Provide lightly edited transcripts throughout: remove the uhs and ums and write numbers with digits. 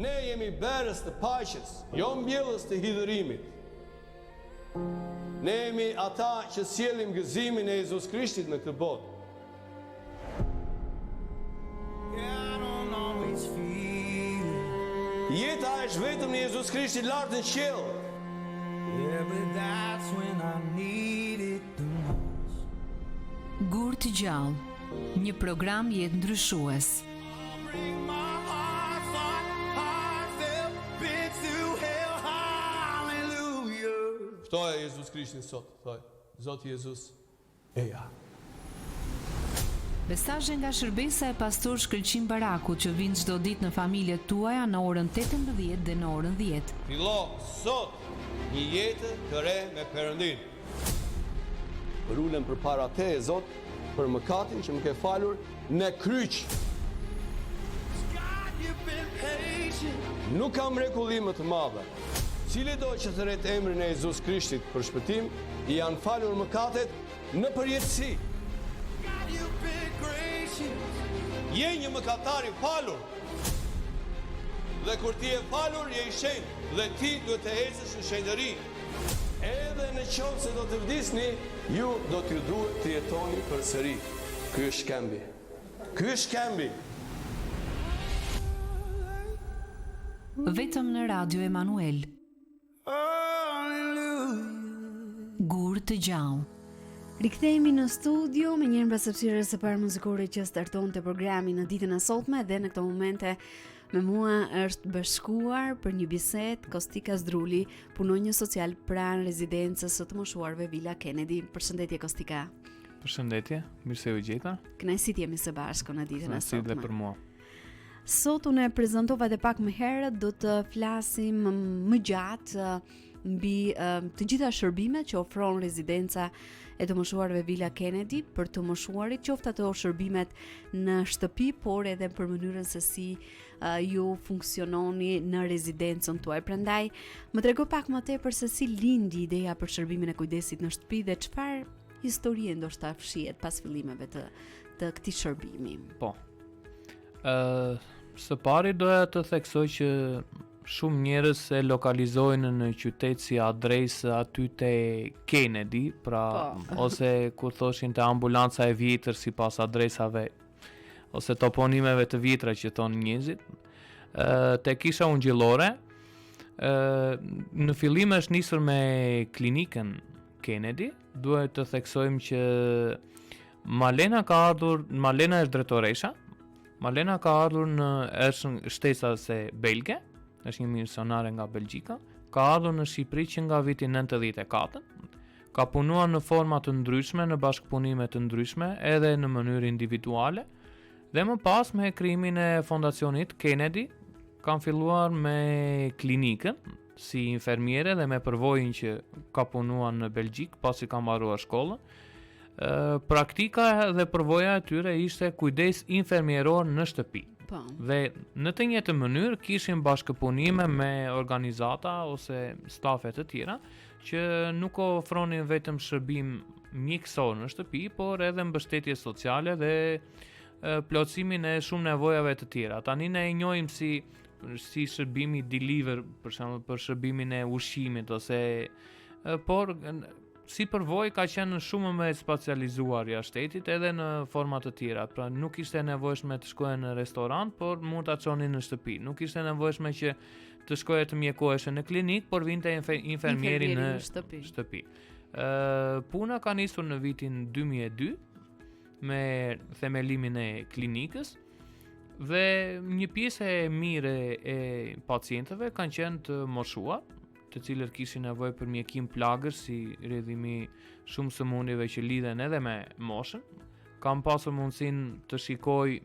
Ne jemi berës të paqes, jo mbjellës të hidhërimit. Ne jemi ata që sjellim gëzimin e Jezus Krishtit në këtë botë. Jeta është vetëm në Jezus Krishtit lart në qiell. Gur të gjallë, një program jetë ndryshues. Ftoja Jezus Krishtin sot, thoj, Zoti Jezus, eja. Mesazhe nga shërbesa e pastor Shkëlqim Baraku që vijnë çdo ditë në familjet tuaja në orën 18 dhe në orën 10. Fillo sot një jetë të re me Perëndin. Ulem përpara Teje, Zot, për mëkatin që më ke falur në kryq. Nuk kam mrekullim më të madhe. Cili do që të rret emrin e Jezus Krishtit për shpëtim, i janë falur mëkatet në përjetësi. Je një mëkatar i falur. Dhe kur ti e falur, je i shenjtë, dhe ti duhet të ecësh në shenjtëri. Edhe në qoftë se do të vdisni, ju do t'ju duhet të jetoni përsëri. Ky është këmbi. Ky është këmbi. Vetëm në Radio Emanuel. Gur të gjallë. Rikthehemi në studio me njërin nga sepsirës së parë muzikore që startonte programin në ditën e sotme dhe në këtë momente me mua është bashkuar për një bisedë Kostika Zdruli, punonjës social pranë rezidencës së të moshuarve Villa Kennedy. Përshëndetje Kostika. Përshëndetje, mirë se u gjeta. Kënaqësi të jemi së bashku në ditën e sotme. Dhe për mua. Sot unë prezantova edhe pak më herët, do të flasim më gjatë mbi të gjitha shërbimet që ofron rezidenca e të moshuarve Villa Kennedy për të moshuarit, qoftë ato shërbimet në shtëpi, por edhe për mënyrën se si ju funksiononi në rezidencën tuaj. Prandaj, më trego pak më tepër se si lindi ideja për shërbimin e kujdesit në shtëpi dhe çfarë historie ndoshta fshihet pas fillimeve të këtij shërbimi. Po. Së pari doja të theksoj që shumë njerëz se lokalizojnë në qytet si adresë aty te Kennedy, pra ose kur thoshin te ambulanca e vjetër sipas adresave ose toponimeve të vjetra që thonë njerëzit. Te kisha ungjillore, në fillim është nisur me klinikën Kennedy. Duhet të theksojmë që Malena është drejtoresha. Malena ka ardhur është shtesa se belge, është një misionare nga Belgjika, ka ardhur në Shqipëri që nga viti 94, ka punuar në forma të ndryshme, në bashkëpunime të ndryshme, edhe në mënyrë individuale, dhe më pas me krijimin e fondacionit Kennedy, kanë filluar me klinikën, si infermiere dhe me përvojën që ka punuar në Belgjik, pasi ka mbaruar shkollën. Praktika dhe përvoja e tyre ishte kujdes infermieror në shtëpi. Dhe në të njëjtën mënyrë kishin bashkëpunime me organizata ose stafe të tjera që nuk ofronin vetëm shërbim mjekësor në shtëpi, por edhe mbështetje sociale dhe plotësimin e shumë nevojave të tjera. Tani ne e njohim si shërbimi deliver, për shembull për shërbimin e ushqimit ose por si përvojë ka qenë shumë më specializuar jashtë shtetit edhe në forma të tjera. Pra nuk ishte nevojshme të shkoje në restorant, por mund ta çonin në shtëpi. Nuk ishte nevojshme që të shkoje të mjekoheshe në klinik, por vinte infermieri në shtëpi. Puna ka nisur në vitin 2002 me themelimin e klinikës dhe një pjesë e mirë e pacientëve kanë qenë të moshuar, të cilët kishin nevojë për mjekim plagësh si rrjedhimi shumë sëmundjeve që lidhen edhe me moshën. Kam pasur mundësinë të shikoj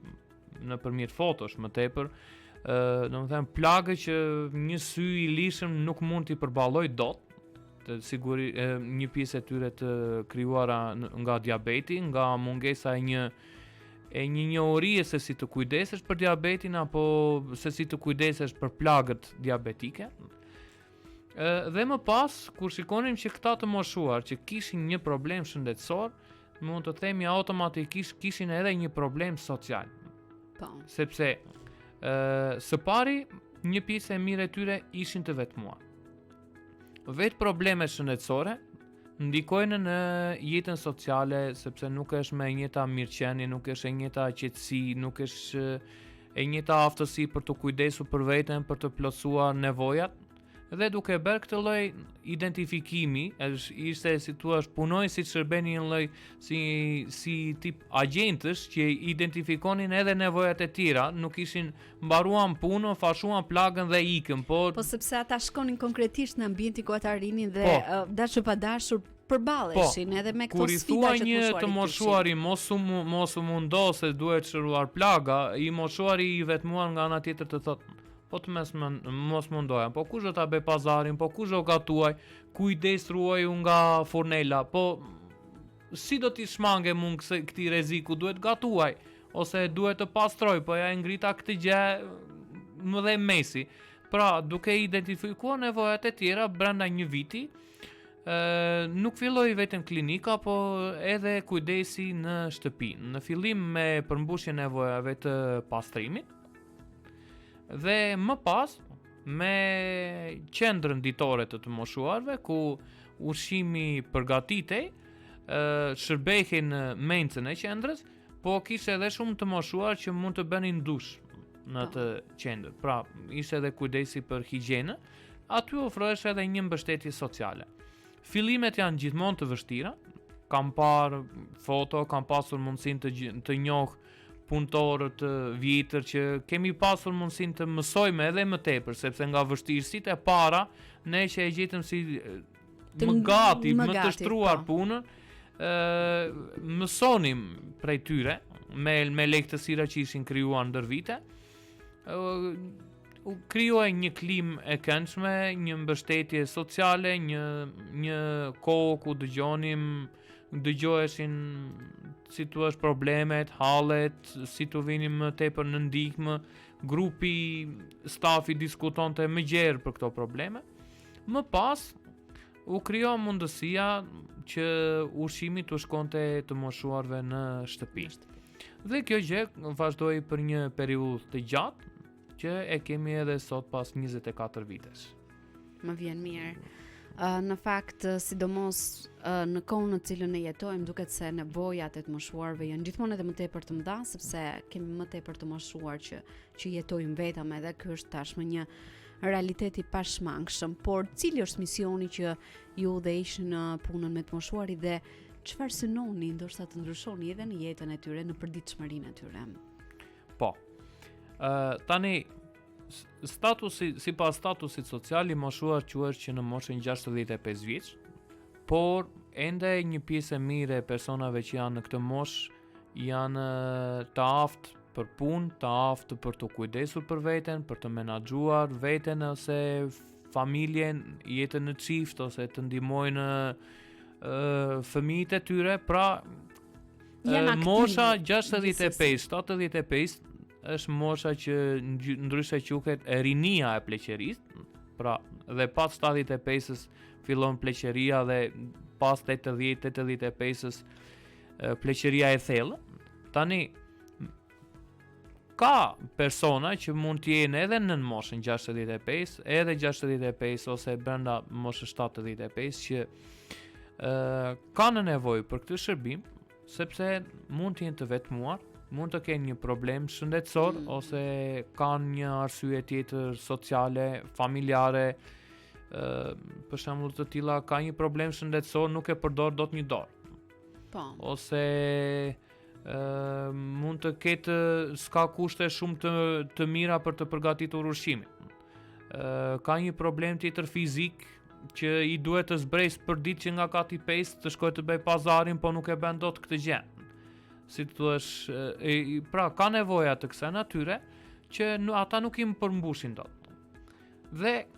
nëpërmjet fotosh më tepër, domethënë plagë që një sy i lishëm nuk mund t'i përballoj dot. Të siguri një pjesë e tyre të krijuara nga diabeti, nga mungesa e një njohurie se si të kujdesesh për diabetin apo se si të kujdesesh për plagët diabetike. Dhe më pas, kur shikonim që këta të moshuar që kishin një problem shëndetësor, mund të themi automatikisht kishin edhe një problem social. Sepse së pari një pjesë e mirë e tyre ishin të vetmuar. Vetë problemet shëndetësore ndikojnë në jetën sociale, sepse nuk është me njëta mirëqenie, nuk është e njëta qetësi, nuk është e njëta aftësi për të kujdesur për veten, për të plotësuar nevojat. Dhe duke bërë këtë lloj identifikimi, ishte si thua punojnë si shërbenin një lloj si tip agentësh që identifikonin edhe nevojat e tjera, nuk ishin mbaruan punën, fashuan plagën dhe ikën, Po sepse ata shkonin konkretisht në ambientin ku ata rinin dhe dashur pa dashur përballeshin edhe me këto sfida që një të moshuari mos u mundo se duhet shëruar plaga, i moshuari i vetmuar nga ana tjetër të thotë po të mos mundoja, po kush do ta bëj pazarin, po kush do gatuaj, kujdes ruaju nga fornela, po si do t'i shmange mund këtij rreziku, duhet gatuaj ose duhet të pastroj, po ja ngrita këtë gjë më dhe mesi. Pra, duke identifikuar nevojat e tjera brenda një viti, nuk filloi vetëm klinika, po edhe kujdesi në shtëpi. Në fillim me përmbushjen e nevojave të pastrimit, dhe më pas me qendrën ditore të moshuarve ku ushqimi përgatitej, shërbehej në mencën e qendrës, po kishte edhe shumë të moshuar që mund të bënin dush në atë qendër. Pra, ishte edhe kujdesi për higjienën, aty ofrohesh edhe një mbështetje sociale. Fillimet janë gjithmonë të vështira, kam parë foto, kam pasur mundësinë të njoh punëtorë të vjetër që kemi pasur mundësinë të mësojmë edhe më tepër, sepse nga vështirësitë e para ne që e gjetëm si më gati të shtruar punën, mësonim prej tyre me lehtësira që ishin krijuar ndër vite. U krijuai një klimë e këndshme, një mbështetje sociale, një kohë ku dëgjoheshin si tu është problemet, hallet, si tu vini më tepër në ndihmë, grupi stafi diskutonte më gjerë për këto probleme. Më pas u krijoa mundësia që ushqimi të shkonte të moshuarve në shtëpi. Dhe kjo gjë vazhdoi për një periudhë të gjatë, që e kemi edhe sot pas 24 vitesh. Më vjen mirë. Në fakt, sidomos në kohën në cilën ne jetojmë, duket se nevojat e të moshuarve janë gjithmonë edhe më tepër të mëdha, sepse kemi më tepër të moshuar që jetojmë vetëm, edhe ky është tashmë një realitet i pashmangshëm. Por cili është misioni që ju dhe ishë në punën me të moshuarit dhe çfarë synoni ndoshta të ndryshoni edhe në jetën e tyre, në përditshmërinë e tyre? Po. Tani sipas statusit social i moshuar quhet që në moshën 65 vjeç, por ende një pjesë e mirë e personave që janë në këtë moshë janë të aftë për punë, të aftë për të kujdesur për veten, për të menaxhuar veten ose familjen, jetën në çift ose të ndihmojnë fëmijët e tyre. Pra, mosha 65-75 është mosha që ndryshe quhet rinia e pleqerisë, pra dhe pas 75-s fillon pleqeria dhe pas 80-85-s pleqeria e thellë. Tani ka persona që mund të jenë edhe në moshën 65, edhe 65 ose brenda moshës 75 që kanë nevojë për këtë shërbim, sepse mund të jenë të vetmuar, mund të kenë një problem shëndetësor ose kanë një arsye tjetër sociale, familjare, për shembull të tilla ka një problem shëndetësor, nuk e përdor dot një dorë. Po. Ose mund të ketë s'ka kushte shumë të mira për të përgatitur ushqimin. Ka një problem tjetër fizik që i duhet të zbresë për ditë që nga kati 5 të shkojë të bëj pazarin, po nuk e bën dot këtë gjë. Si të thuash, pra ka nevoja të kësaj natyre që ata nuk i përmbushin dot. Dhe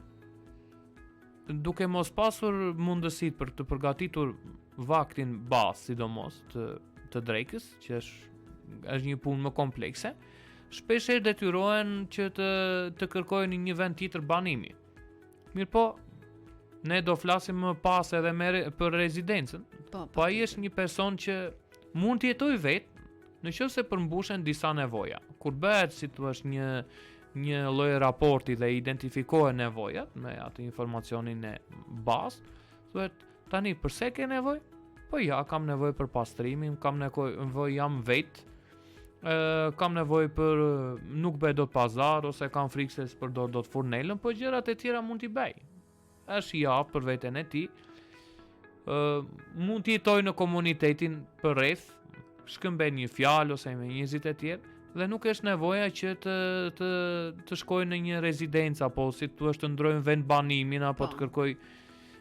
duke mos pasur mundësit për të përgatitur vaktin bazë, sidomos të drekës, që është një punë më komplekse, shpeshherë detyrohen që të kërkojnë një vend tjetër banimi. Mirë po, ne do flasim më pas edhe për rezidencën. Po ai është një person që mund të jetoj vetë, në qoftë se përmbushen disa nevoja. Kur bëhet si thua një lloj raporti dhe identifikohen nevojat me atë informacionin e bazë, thuhet tani pse ke nevojë? Po ja, kam nevojë për pastrimin, kam nevojë jam vet, kam nevojë për nuk bëj dot pazar ose kam frikë se s'përdor dot furnelën, po gjërat e tjera mund t'i bëj. Është ja për veten e tij. Mund të jetoj në komunitetin përreth, shkëmbej një fjalë ose me njerëzit e tjerë dhe nuk është nevoja që të shkojë në një rezidencë apo si thua të ndrojnë vend banimin apo të kërkoj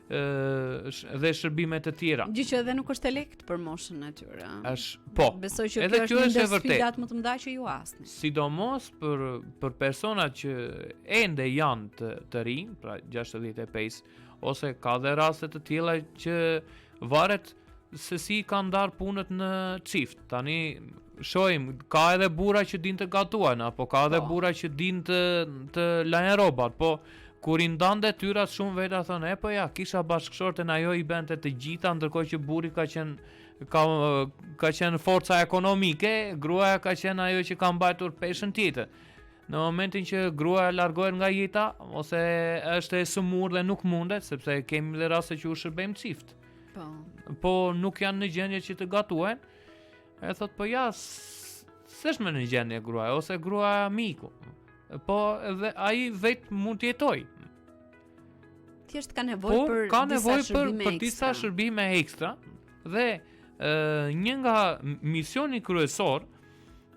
dhe shërbime të tjera. Gjë që edhe nuk është e lehtë për moshën e tyre. Po. Besoj që edhe kjo është një e ndër vërtet. sfidat më të mëdha që ju hasni. Sidomos për personat që ende janë të rinj, pra 65 ose ka dhe raste të tilla që varet se si kanë ndarë punët në çift. Tani shohim, ka edhe burra që din të gatuajnë, apo ka edhe burra që din të lajnë rrobat, po kur i ndan detyrat shumë veta thonë, po ja, kisha bashkëshorten ajo i bente të gjitha, ndërkohë që burri ka qenë forca ekonomike, gruaja ka qenë ajo që ka mbajtur peshën tjetër. Në momentin që gruaja largohet nga jeta ose është e sëmur dhe nuk mundet, sepse kemi dhe raste që u shërbejmë çift. Po nuk janë në gjendje që të gatuajnë, e thot po ja, s'është më në gjendje gruaja ose gruaja miku. Po edhe ai vetë mund të jetojë. Thjesht ka nevojë për disa shërbime ekstra dhe një nga misioni kryesor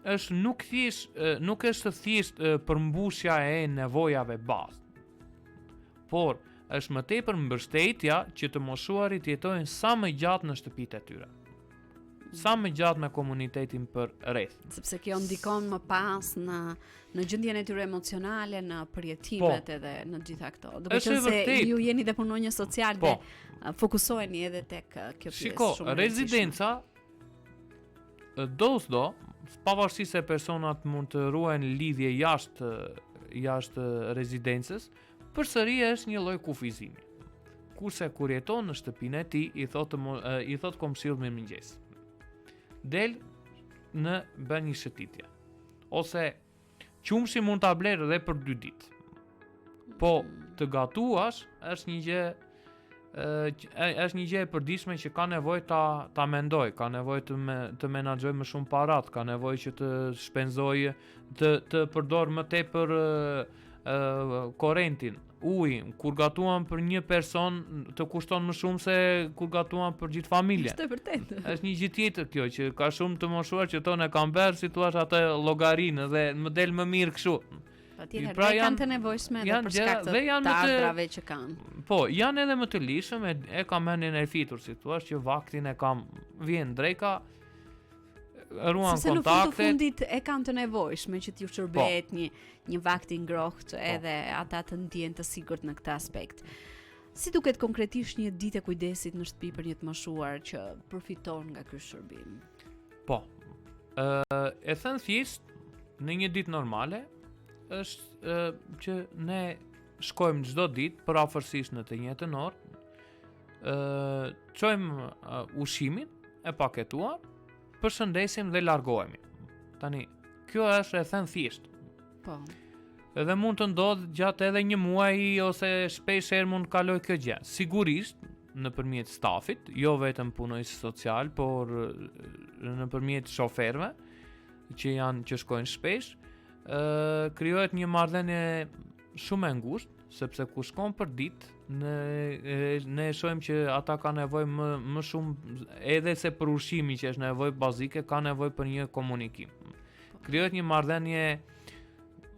është nuk është thjesht përmbushja e nevojave bazë, por është më tepër mbështetja që të moshuarit jetojnë sa më gjatë në shtëpitë e tyre. Sa më gjatë me komunitetin për rreth. Sepse kjo ndikon më pas në gjendjen e tyre emocionale, në përjetimet edhe në gjitha këto. Do të thënë se ju jeni dhe punonjës social dhe fokusoheni edhe tek kjo pjesë. Shiko, rezidenca do, pavarësisht se personat mund të ruajnë lidhje jashtë rezidencës, përsëri është një lloj kufizimi. Kurse kur jeton në shtëpinë e tij, i thot komshiut me mëngjes. Del në bën një shëtitje. Ose qumshi mund ta blerë edhe për 2 ditë. Po të gatuash është një gjë e përditshme që ka nevojë ta mendoj, ka nevojë të menaxhoj më shumë parat, ka nevojë që të shpenzoj të përdor më tepër korrentin, ujin, kur gatuam për një person të kushton më shumë se kur gatuam për gjithë familjen. Është vërtet. Është një gjë tjetër kjo që ka shumë të moshuar që tonë kanë bërë si thua atë llogarinë dhe më del më mirë kështu. Patjetër, pra janë të nevojshme edhe për shkak të ardhrave që kanë. Po, janë edhe më të lishëm, e kam mendjen e fitur si thua që vaktin e kam vjen dreka, ruan kontaktet. Se në fund të fundit e kanë të nevojshme që t'ju shërbehet një vakt i ngrohtë edhe ata të ndjen të sigurt në këtë aspekt. Si duket konkretisht një ditë e kujdesit në shtëpi për një të moshuar që përfiton nga ky shërbim? Po. E thënë thjesht në një ditë normale është që ne shkojmë çdo ditë përafërsisht në të njëjtën orë, çojmë ushimin e paketuar, përshëndesim dhe largohemi. Tani, kjo është e thënë thjesht. Po. Edhe mund të ndodhë gjatë edhe një muaji ose shpesh herë mund të kaloj kjo gjë. Sigurisht nëpërmjet stafit, jo vetëm punojës social, por nëpërmjet shoferëve që shkojnë shpesh, krijohet një marrëdhënie shumë e ngushtë, sepse kur shkon për ditë, ne shohim që ata kanë nevojë më shumë edhe se për ushqimin që është nevojë bazike, ka nevojë për një komunikim. Krijohet një marrëdhënie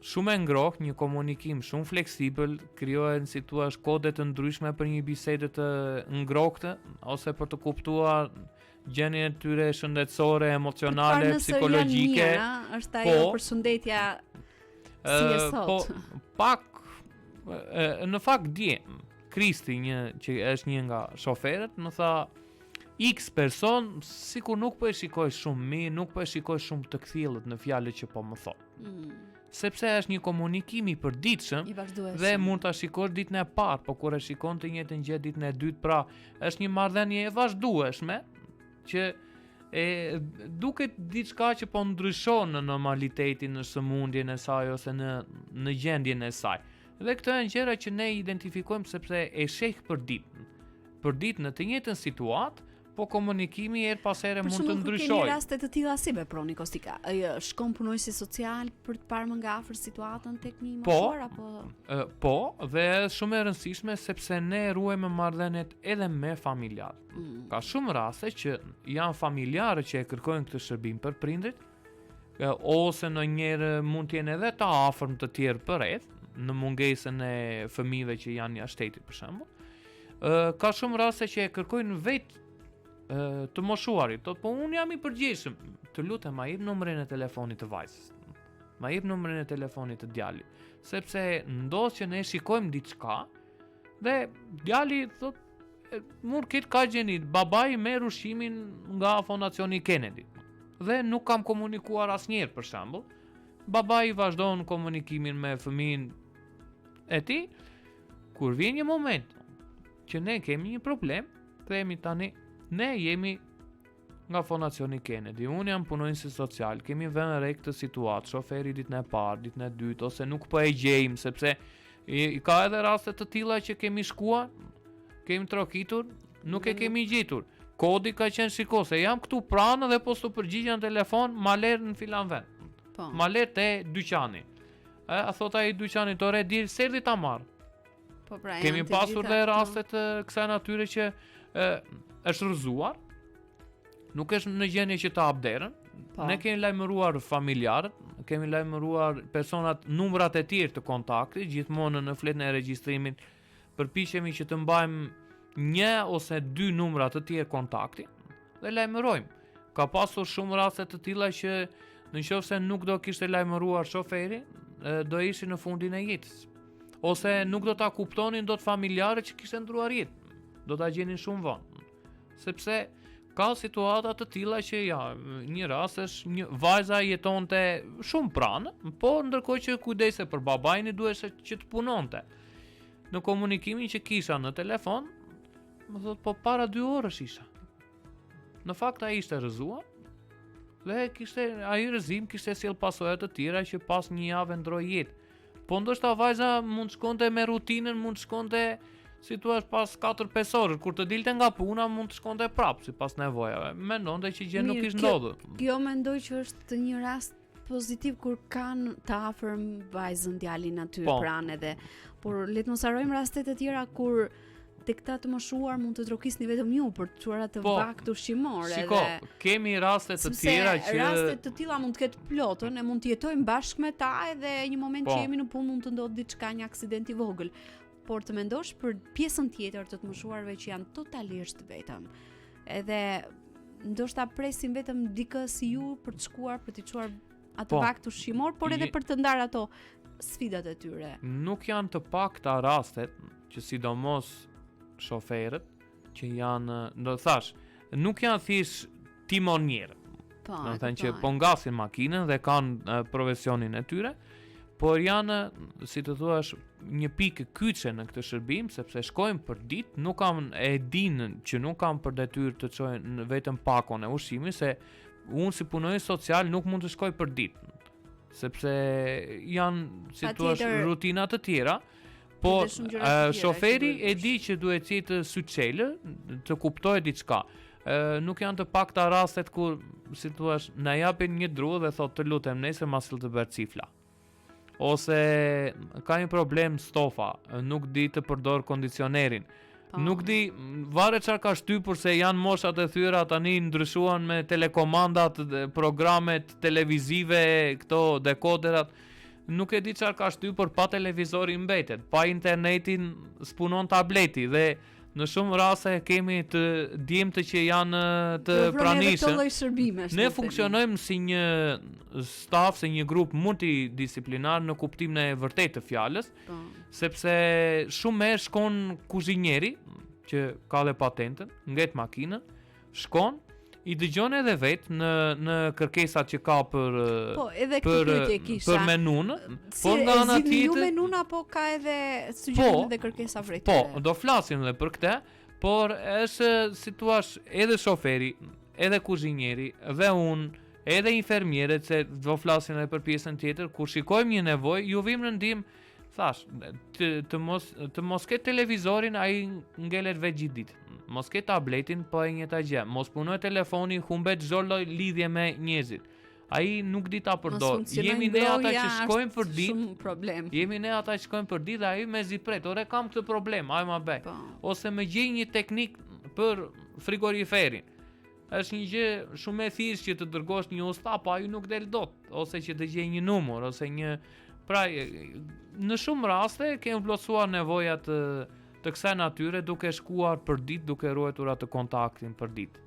shumë e ngrohtë, një komunikim shumë fleksibël, krijohen si thua kode të ndryshme për një bisedë të ngrohtë ose për të kuptuar gjendjen e tyre shëndetësore, emocionale, psikologjike. Është ajo përshëndetja si e sot. Po pak në fakt dje Kristi që është një nga shoferët më tha X person sikur nuk po e shikoj shumë mirë, nuk po e shikoj shumë të kthjellët në fjalët që po më thon. Sepse është një komunikim i përditshëm dhe mund ta shikosh ditën e parë, po kur e shikon të njëjtën gjë ditën e dytë, pra është një marrëdhënie e vazhdueshme që duket diçka që po ndryshon në normalitetin, në sëmundjen e saj ose në gjendjen e saj. Dhe këto janë gjëra që ne identifikojmë sepse e sheh për ditë në të njëjtën situatë, po komunikimi her pas here mund të ndryshojë. Keni raste të tilla si veproni Kostika? Shkon punojësi social për të parë më nga afër situatën tek një moshuar apo? Po, dhe është shumë e rëndësishme sepse ne ruajmë marrëdhëniet edhe me familjarët. Ka shumë raste që janë familjarë që e kërkojnë këtë shërbim për prindrit, ose ndonjëherë mund të jenë edhe të afërm të tjerë përreth, në mungesën e fëmijëve që janë jashtë shtetit për shembull. Ka shumë raste që e kërkojnë vetë të moshuarit, po unë jam i përgjegjshëm, të lutem ma jep numrin e telefonit të vajzës, ma jep numrin e telefonit të djalit, sepse ndodh që ne shikojmë diçka dhe djali thot mund këtë ka gjeni, babai merr ushqimin nga fondacioni Kennedy dhe nuk kam komunikuar asnjëherë për shembull. Babai vazhdon komunikimin me fëmijën e tij, kur vjen një moment që ne kemi një problem, themi tani ne jemi nga fondacioni Kennedy, unë jam punonjës social, kemi vënë re këtë situatë, shoferi ditën e parë, ditën e dytë, ose nuk po e gjejmë, sepse ka edhe raste të tilla që kemi shkuar, kemi trokitur, nuk e kemi gjetur. Kodi ka qenë shiko, se jam këtu pranë dhe po s'u përgjigja në telefon, ma ler në filan vend. Ma ler te dyqani. A thot ai dyqani, tore di serdi ta marr. Po pra, kemi pasur dhe raste të kësaj natyre që është rrëzuar, nuk është në gjendje që ta abderën. Ne kemi lajmëruar familjarët, kemi lajmëruar personat, numrat e tjerë të kontaktit, gjithmonë në fletën e regjistrimit përpiqemi që të mbajmë 1 ose 2 numra të tjerë kontakti dhe lajmërojmë. Ka pasur shumë raste të tilla që nëse nuk do kishte lajmëruar shoferi, do ishin në fundin e jetës. Ose nuk do ta kuptonin dot familjarët që kishte ndruar jetë. Do ta gjenin shumë vonë. Sepse ka situata të tilla që një rast është një vajza jetonte shumë pranë, po ndërkohë që kujdese për babain i duhej që të punonte. Në komunikimin që kisha në telefon, më thot po para 2 orësh isha. Në fakt ai ishte rrëzuar dhe ai rrëzim kishte sjell pasoja të tjera që pas një javë ndroi jetë. Po ndoshta vajza mund shkonte me rutinën, mund shkonte si thua pas 4-5 orë, kur të dilte nga puna mund të shkonte prapë sipas nevojave. Mendonte që gjë nuk ishte ndodhur. Kjo mendoj që është një rast pozitiv kur kanë të afërm vajzën djalin aty pranë edhe. Por le të mos harrojmë raste të tjera kur tek këta të moshuar mund të trokisni vetëm ju për të çuar atë vakt ushqimor. Shiko, kemi raste të tjera që raste të tilla mund të ketë plotën, ne mund të jetojmë bashkë me ta edhe një moment që jemi në punë mund të ndodhë diçka, një aksident i vogël. Por të mendosh për pjesën tjetër të moshuarve që janë totalisht vetëm. Edhe ndoshta presin vetëm dikë si ju për të shkuar, për të çuar atë vakt ushqimor, por edhe për të ndarë ato sfidat e tyre. Nuk janë të pakta rastet që sidomos shoferët që janë, do të thash, nuk janë thjesht timonierë. Do të thënë që po ngasin makinën dhe kanë profesionin e tyre, por janë, si të thuash, një pikë kyçe në këtë shërbim, sepse shkojnë për ditë, nuk kam e dinë që nuk kam për detyrë të çojnë vetëm pakon e ushqimit, se unë si punonjës social nuk mund të shkoj për ditë, sepse janë, si thuash, rutina të tjera. Po shoferi e di që duhet të jetë syçelë, të kuptojë diçka. Nuk janë të pakta rastet kur, si thua, na japin një dru dhe thotë të lutem nesër ma sill të bërë cifla. Ose ka një problem stofa, nuk di të përdor kondicionerin. Nuk di, varet çfarë ka shtypur se janë moshat e thyra tani ndryshuan me telekomandat, programet televizive, këto dekoderat. Nuk e di çfarë ka shtypur, pa televizori mbetet, pa internetin spunon tableti dhe në shumë raste kemi të djemtë që janë të pranishëm. Ne funksionojmë si një staf, si një grup multidisiplinar në kuptimin e vërtetë të fjalës, sepse shumë herë shkon kuzhinjeri që ka dhe patentën, ngjet makinën, shkon i dëgjon edhe vetë në kërkesat që ka për menun, po nga ana tjetër ju menun apo ka edhe sugjerime dhe kërkesa vërtetë. Po, do flasim edhe për këtë, por është si thua edhe shoferi edhe kuzhinjeri dhe unë, edhe infermierët, se do flasin edhe për pjesën tjetër, kur shikojmë një nevojë, ju vim në ndihmë, thash, të mos ketë televizorin, ai ngelet vetë gjithë ditë. Mos ketë tabletin, po e njëjta gjë. Mos punoj telefoni, humbet çdo lloj lidhje me njerëzit. Ai nuk di ta përdor. Jemi ne ata që shkojmë për ditë. Shumë problem. Jemi ne ata që shkojmë për ditë dhe ai me zipret. Ore kam këtë problem, ai ma bëj. Ose më gjej një teknik për frigoriferin. Është një gjë shumë e thjeshtë që të dërgosh një usta, po ai nuk del dot, ose që të gjej një numër ose një. Pra, në shumë raste kemi vlerësuar nevojat të kësaj natyre duke shkuar për ditë, duke ruajtur atë kontaktin për ditë.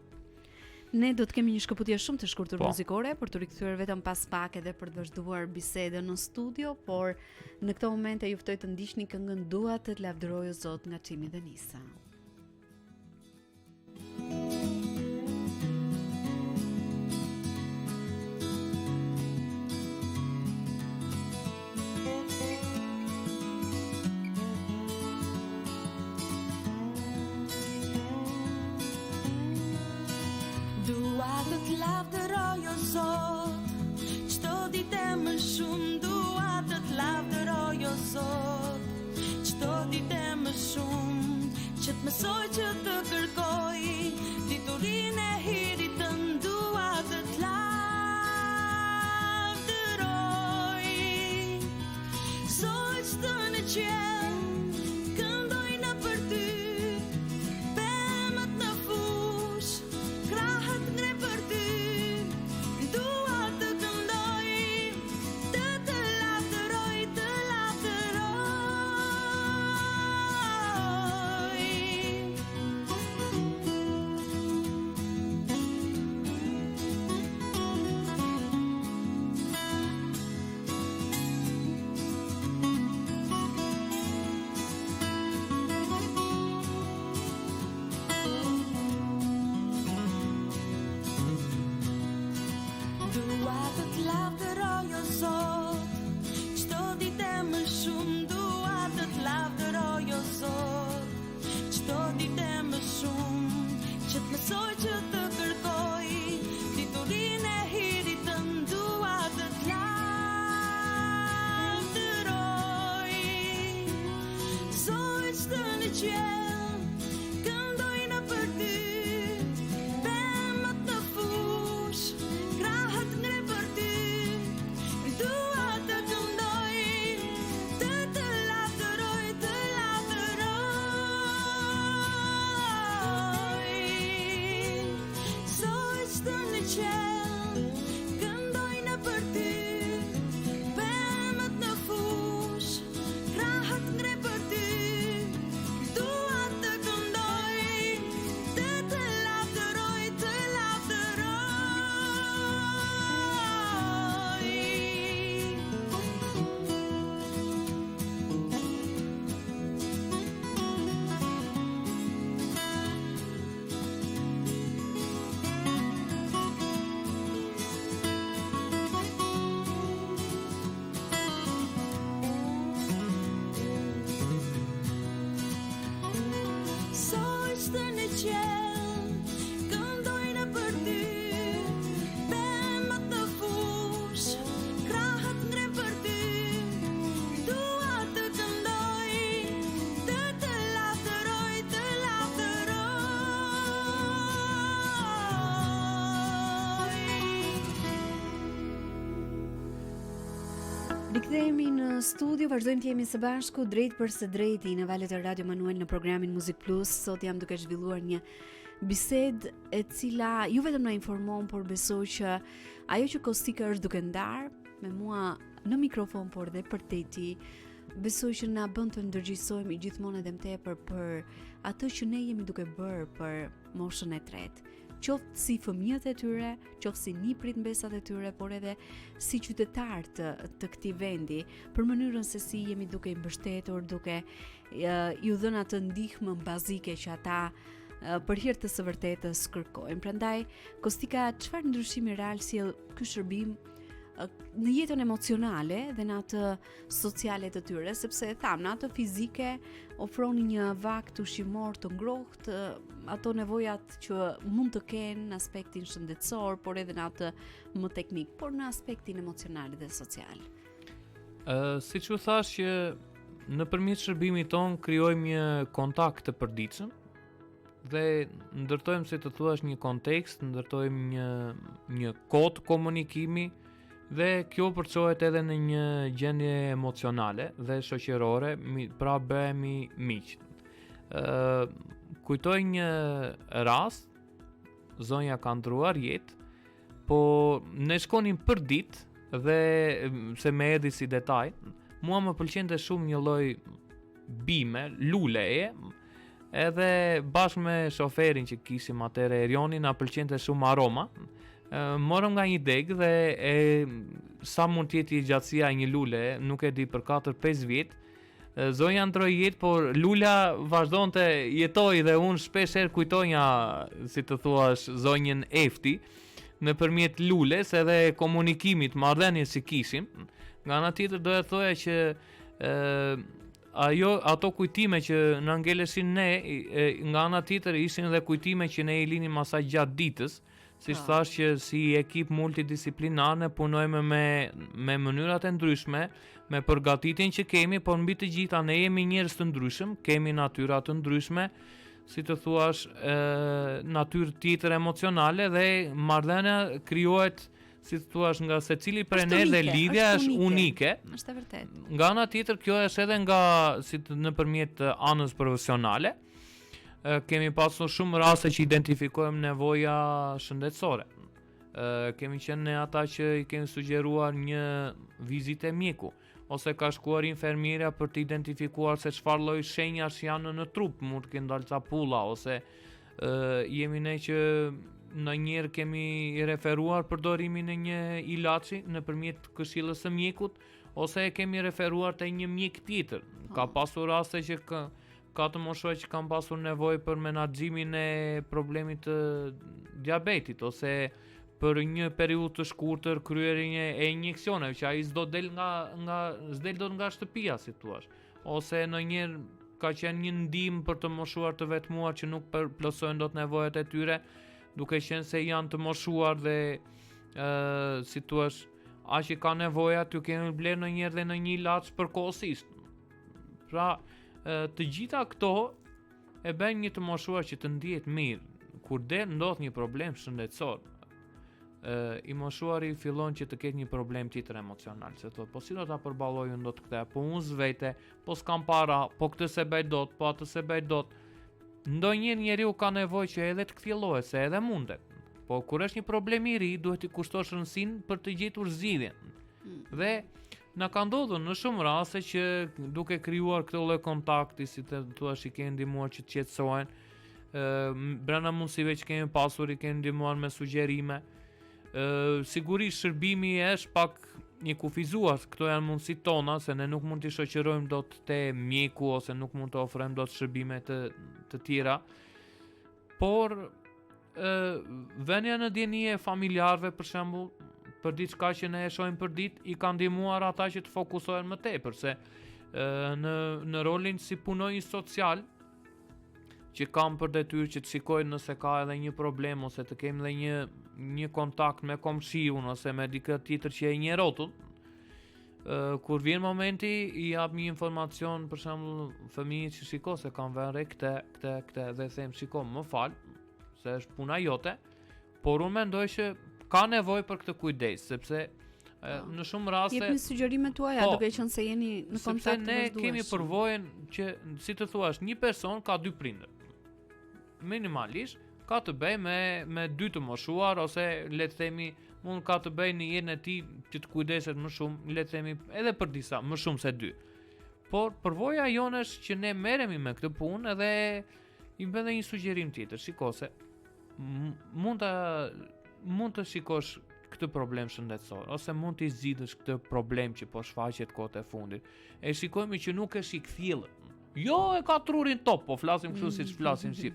Ne do të kemi një shkëputje shumë të shkurtër muzikore për të rikthyer vetëm pas pak edhe për të vazhduar bisedën në studio, por në këtë moment e ju ftoj të ndiqni këngën Dua të lavdëroj o Zot nga Çimi dhe Nisa. Dua të lavdëroj o Zot, çdo ditë më shumë. Dua të lavdëroj o Zot, çdo ditë më shumë. Që të mësoj që të kërkoj diturinë e hirit të dua të lavdëroj. Zot çdo në qiell këndoj në për ty. Rikthehemi në studio, vazhdojmë të jemi së bashku drejt për së drejti në valët e Radio Manuel në programin Muzik Plus. Sot jam duke zhvilluar një bisedë e cila ju vetëm na informon, por besoj që ajo që Kostika është duke ndarë me mua në mikrofon, por dhe për teti, besoj që na bën të ndërgjegjësohemi gjithmonë edhe më tepër për atë që ne jemi duke bërë për moshën e tretë. Qoftë si fëmijët e tyre, qoftë si niprit mbesat e tyre, por edhe si qytetar të këtij vendi, për mënyrën se si jemi duke i mbështetur, duke ju dhënë atë ndihmë bazike që ata për hir të së vërtetës kërkojnë. Prandaj, Kostika, çfarë ndryshimi real sjell ky shërbim në jetën emocionale dhe në atë sociale të tyre, sepse tham, në atë fizike ofroni një vakt ushqimor të ngrohtë, ato nevojat që mund të kenë në aspektin shëndetësor, por edhe në atë më teknik, por në aspektin emocional dhe social. Siç u thash që nëpërmjet shërbimit ton krijojmë një kontakt të përditshëm dhe ndërtojmë, si të thuash, një kontekst, ndërtojmë një kod komunikimi dhe kjo përçohet edhe në një gjendje emocionale dhe shoqërore, pra bëhemi miq. Kujtoj një rast, zonja ka ndruar jetë, po ne shkonim për ditë dhe se më erdhi si detaj, mua më pëlqente shumë një lloj bime, luleje, edhe bashkë me shoferin që kishim atëre Erioni na pëlqente shumë aroma. Morëm nga një deg dhe sa mund të jetë gjatësia e një lule, nuk e di, për 4-5 vjet. Zonja ndroi jetë, por lula vazhdonte jetoj dhe unë shpesh herë kujtonja, si të thuash, zonjën Efti nëpërmjet lules edhe komunikimit, marrëdhënies që kishim. Nga ana tjetër doja të thoja që ato kujtime që na ngeleshin ne, nga ana tjetër ishin edhe kujtime që ne i linim asaj gjatë ditës. Si thash që si ekip multidisiplinar ne punojmë me mënyrat e ndryshme, me përgatitjen që kemi, por mbi të gjitha ne jemi njerëz të ndryshëm, kemi natyra të ndryshme, si të thuash, natyrë tjetër emocionale dhe marrëdhënia krijohet, si të thuash, nga secili prej ne dhe lidhja është unike. Është e vërtetë. Nga ana tjetër kjo është edhe nga nëpërmjet anës profesionale. Kemi pasur shumë raste që identifikojmë nevoja shëndetësore. Kemi qenë ne ata që i kemi sugjeruar një vizitë mjeku, ose ka shkuar infermierja për të identifikuar se çfarë lloj shenjash janë në trup, mund të kenë dalë capulla, ose jemi ne që ndonjëherë kemi referuar përdorimin e një ilaçi nëpërmjet këshillës së mjekut, ose kemi referuar te një mjek tjetër. Ka pasur raste që ka të moshuar që kanë pasur nevojë për menaxhimin e problemit të diabetit, ose për një periudhë të shkurtër kryerjen e injeksioneve që ai s'do del nga shtëpia, si thua. Ose ndonjëherë ka qenë një ndihmë për të moshuar të vetmuar që nuk plotësojnë dot nevojat e tyre, duke qenë se janë të moshuar dhe si thua, aq i ka nevoja t'ju kemi bler ndonjëherë dhe në një ilaç përkohësisht. Pra, të gjitha këto e bën një të moshuar që të ndihet mirë kur ndodh një problem shëndetësor. I moshuari fillon që të ketë një problem tjetër emocional, se thotë, po si do ta përballoj unë dot këtë, po unë zvete, po s'kam para, po këtë se bëj dot, po atë se bëj dot. Ndonjëherë njeriu ka nevojë që edhe të kthjellohet, se edhe mundet. Po kur është një problem i ri, duhet të kushtosh rëndësinë për të gjetur zgjidhjen. Dhe na ka ndodhur në shumë raste që duke krijuar këtë lloj kontakti, si të thua, i kemi ndihmuar që të qetësohen, brenda mundësive që kemi pasur i kemi ndihmuar me sugjerime. Sigurisht shërbimi është pak një kufizuar, këto janë mundësitë tona, se ne nuk mund t'i shoqërojmë dot te mjeku ose nuk mund të ofrojmë dot shërbime të tjera. Por vënia në dienie e familjarëve, për shembull, për diçka që ne e shohim për ditë, i kanë ndihmuar ata që të fokusohen më tepër, se në rolin si punonjës social që kam për detyrë që të shikoj nëse ka edhe një problem, ose të kemi edhe një kontakt me komshiun ose me dikë tjetër që e një rrotull. Kur vjen momenti, i jap një informacion, për shembull, fëmijës që shiko se kanë vënë re këtë dhe them, shiko, më fal, se është puna jote, por unë mendoj që ka nevojë për këtë kujdes, sepse në shumë raste jepni sugjerimet tuaja, duke qenë se jeni në kontakt të vazhdueshëm. Sepse ne kemi përvojën që, si të thuash, një person ka 2 prindër. Minimalisht ka të bëjë me 2 të moshuar, ose le të themi mund ka të bëjë në jetën e tij që të kujdeset më shumë, le të themi edhe për disa, më shumë se 2. Por përvoja jonë është që ne merremi me këtë punë edhe i bën një sugjerim tjetër. Shiko se mund të shikosh këtë problem shëndetësor, ose mund të zgjidhësh këtë problem që po shfaqet kohët e fundit. E shikojmë që nuk është i kthjellët. Jo, e ka trurin top, po flasim kështu siç flasim shqip.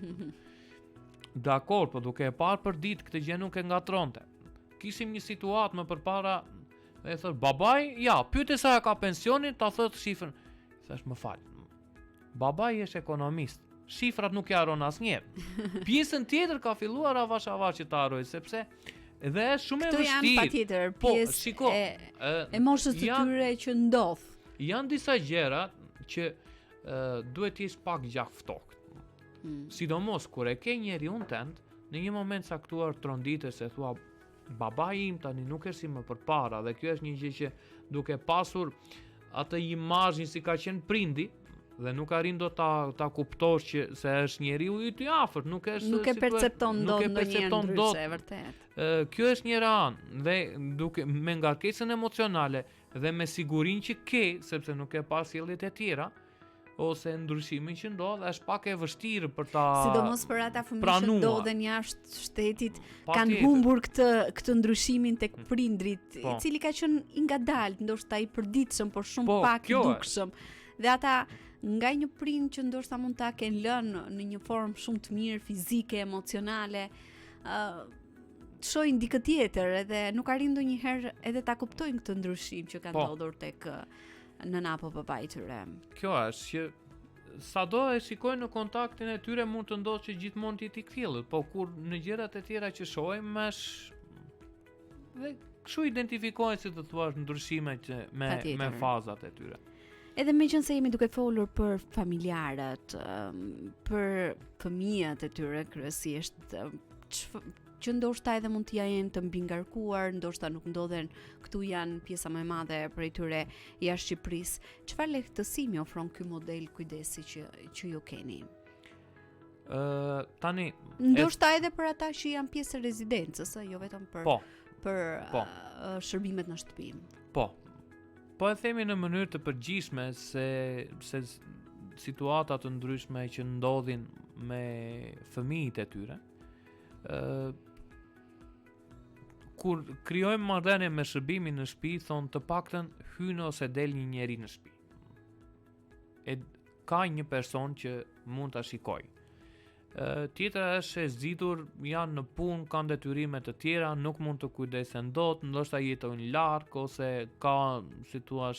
Dakor, po duke e parë për ditë këtë gjë nuk e ngatronte. Kishim një situatë më përpara Dhe thot babai, ja, pyete sa ka pensionin, ta thot shifrën. Thash më fal. Babai është ekonomist. Shifrat nuk ja haron asnjëherë. Pjesën tjetër ka filluar avash që ta harroj sepse dhe është shumë e Këto vështirë. janë patjetër pjesë e moshës të tyre që ndodh. Janë disa gjëra që duhet të jesh pak gjak ftokt. Sidomos kur e ke njeriu tënd, në një moment caktuar tronditesh se thua babai im tani nuk është si më përpara dhe kjo është një gjë që duke pasur atë imazhin si ka qenë prindi dhe nuk arrin do ta kuptosh që se është njeriu i ty afërt, nuk e percepton dot ndonjëherë ndryshe, vërtet. Kjo është një anë dhe duke me ngarkesën emocionale dhe me sigurinë që ke, sepse nuk e pas sjelljet e tjera ose ndryshimin që ndodh, është pak e vështirë për ta sidomos për ata fëmijë që ndodhen jashtë shtetit, kanë tjetër. humbur këtë ndryshimin tek prindrit, i cili ka qenë i ngadalt, ndoshta i përditshëm, por shumë pak i dukshëm. Dhe ata nga një prind që ndoshta mund ta kenë lënë në një formë shumë të mirë fizike, emocionale, shohin dikë tjetër edhe nuk arrin ndonjëherë edhe ta kuptojnë këtë ndryshim që ka ndodhur tek nëna apo babai i tyre. Kjo është që sado e shikojnë në kontaktin e tyre mund të ndodhë që gjithmonë ti i kthjellët, po kur në gjërat e tjera që shohim dhe kështu identifikohen si të thuash ndryshimet me fazat e tyre. Edhe meqense jemi duke folur për familjarët, për fëmijët e tyre kryesisht, që ndoshta edhe mund t'ja jenë të mbingarkuar, ndoshta nuk ndodhen, këtu janë pjesa më e madhe prej tyre jashtë Shqipërisë. Çfarë lehtësimi ofron ky model kujdesi që ju keni? Tani ndoshta edhe për ata që janë pjesë e rezidencës, jo vetëm për shërbimet në shtëpi. Po e themi në mënyrë të përgjithshme se situata të ndryshme që ndodhin me fëmijët e tyre. Kur krijojmë marrëdhënie me shërbimin në shtëpi, thon të paktën hyn ose del një njeri në shtëpi. Ka një person që mund ta shikoj. Tjetra është e zgjitur, janë në punë, kanë detyrime të tjera, nuk mund të kujdesen dot, ndoshta jetojnë larg ose ka si thua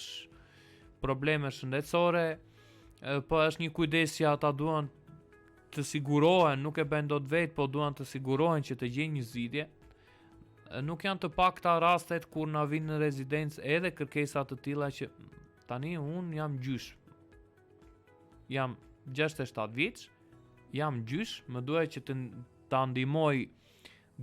probleme shëndetësore, po është një kujdes që ata duan të sigurohen, nuk e bën dot vetë, po duan të sigurohen që të gjejnë një zgjidhje. Nuk janë të pakta rastet kur na vinë në rezidencë edhe kërkesa të tilla që tani un jam gjysh. Jam 67 vjeç, jam gjysh, më duhet që ta ndihmoj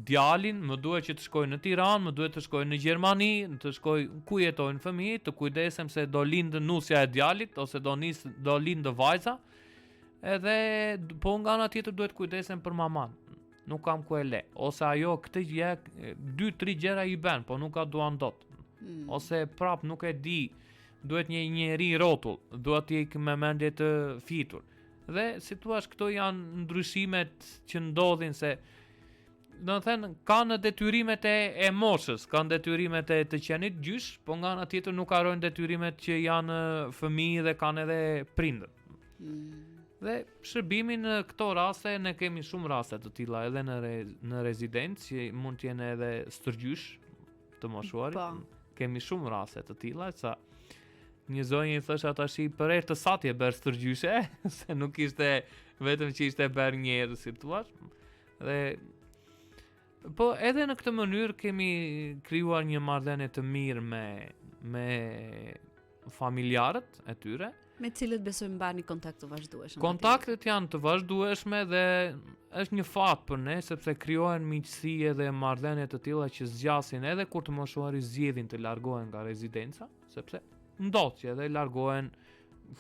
djalin, më duhet që të shkoj në Tiranë, më duhet të shkoj në Gjermani, të shkoj ku jetojnë fëmijët, të kujdesem se do lindë nusja e djalit ose do lindë vajza. Edhe po nga ana tjetër duhet kujdesem për maman. Nuk kam ku e le. Ose ajo këtë gjë 2-3 gjëra i bën, po nuk ka duan dot. Ose prap nuk e di, duhet një njeri rotull, duhet të ikë me mendje të fitur. Dhe si thua, këto janë ndryshimet që ndodhin se do të thënë kanë detyrimet e moshës, kanë detyrimet e të qenit gjysh, po nga ana tjetër nuk harrojnë detyrimet që janë fëmijë dhe kanë edhe prindër. Dhe shërbimi në këto raste, ne kemi shumë raste të tilla edhe në rezidencë që mund të jenë edhe stërgjysh të moshuarit. Kemi shumë raste të tilla, sa një zonjë i thosha tash për herë të sati e bërë stërgjyshe, se nuk ishte vetëm që ishte bërë një herë si thua. Dhe po edhe në këtë mënyrë kemi krijuar një marrëdhënie të mirë me familjarët e tyre, me cilët besoj mbani kontakt të vazhdueshëm. Kontaktet janë të vazhdueshme dhe është një fat për ne, sepse krijohen miqësi edhe marrëdhënie të tilla që zgjasin edhe kur të moshuarit zgjedhin të largohen nga rezidenca, sepse ndodh që edhe largohen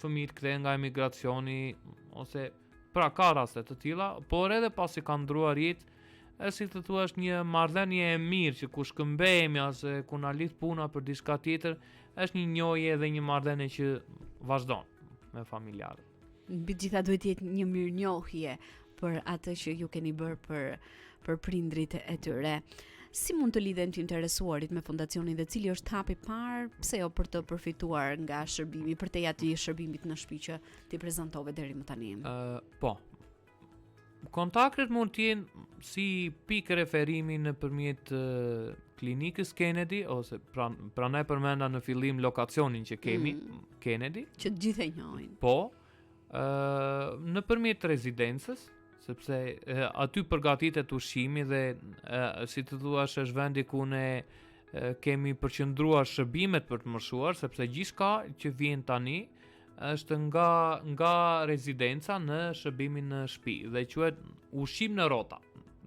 fëmijët kthehen nga emigracioni ose pra ka raste të tilla, por edhe pasi kanë ndruar jetë, është si të thuash një marrëdhënie e mirë që ku shkëmbehemi ose ku na lidh puna për diçka tjetër, është një njohje dhe një marrëdhënie që vazhdon me familjarët. Mbi gjitha duhet jetë një mirënjohje për atë që ju keni bërë për prindrit e tyre. Si mund të lidhen të interesuarit me fondacionin dhe cili është hapi parë, pse jo për të përfituar nga shërbimi, për te atij shërbimit në shtëpi që ti prezantove deri më tani? Po. Kontaktet mund të jenë si pikë referimi nëpërmjet klinikës Kennedy ose prandaj përmenda në fillim lokacionin që kemi Kennedy, që të gjithë e njohin. po, nëpërmjet rezidencës, sepse aty përgatitet ushqimi dhe si të thuash është vendi ku ne kemi përqendruar shërbimet për të moshuar, sepse gjithçka që vjen tani është nga rezidenca në shërbimin në shtëpi dhe quhet ushqim në rrota.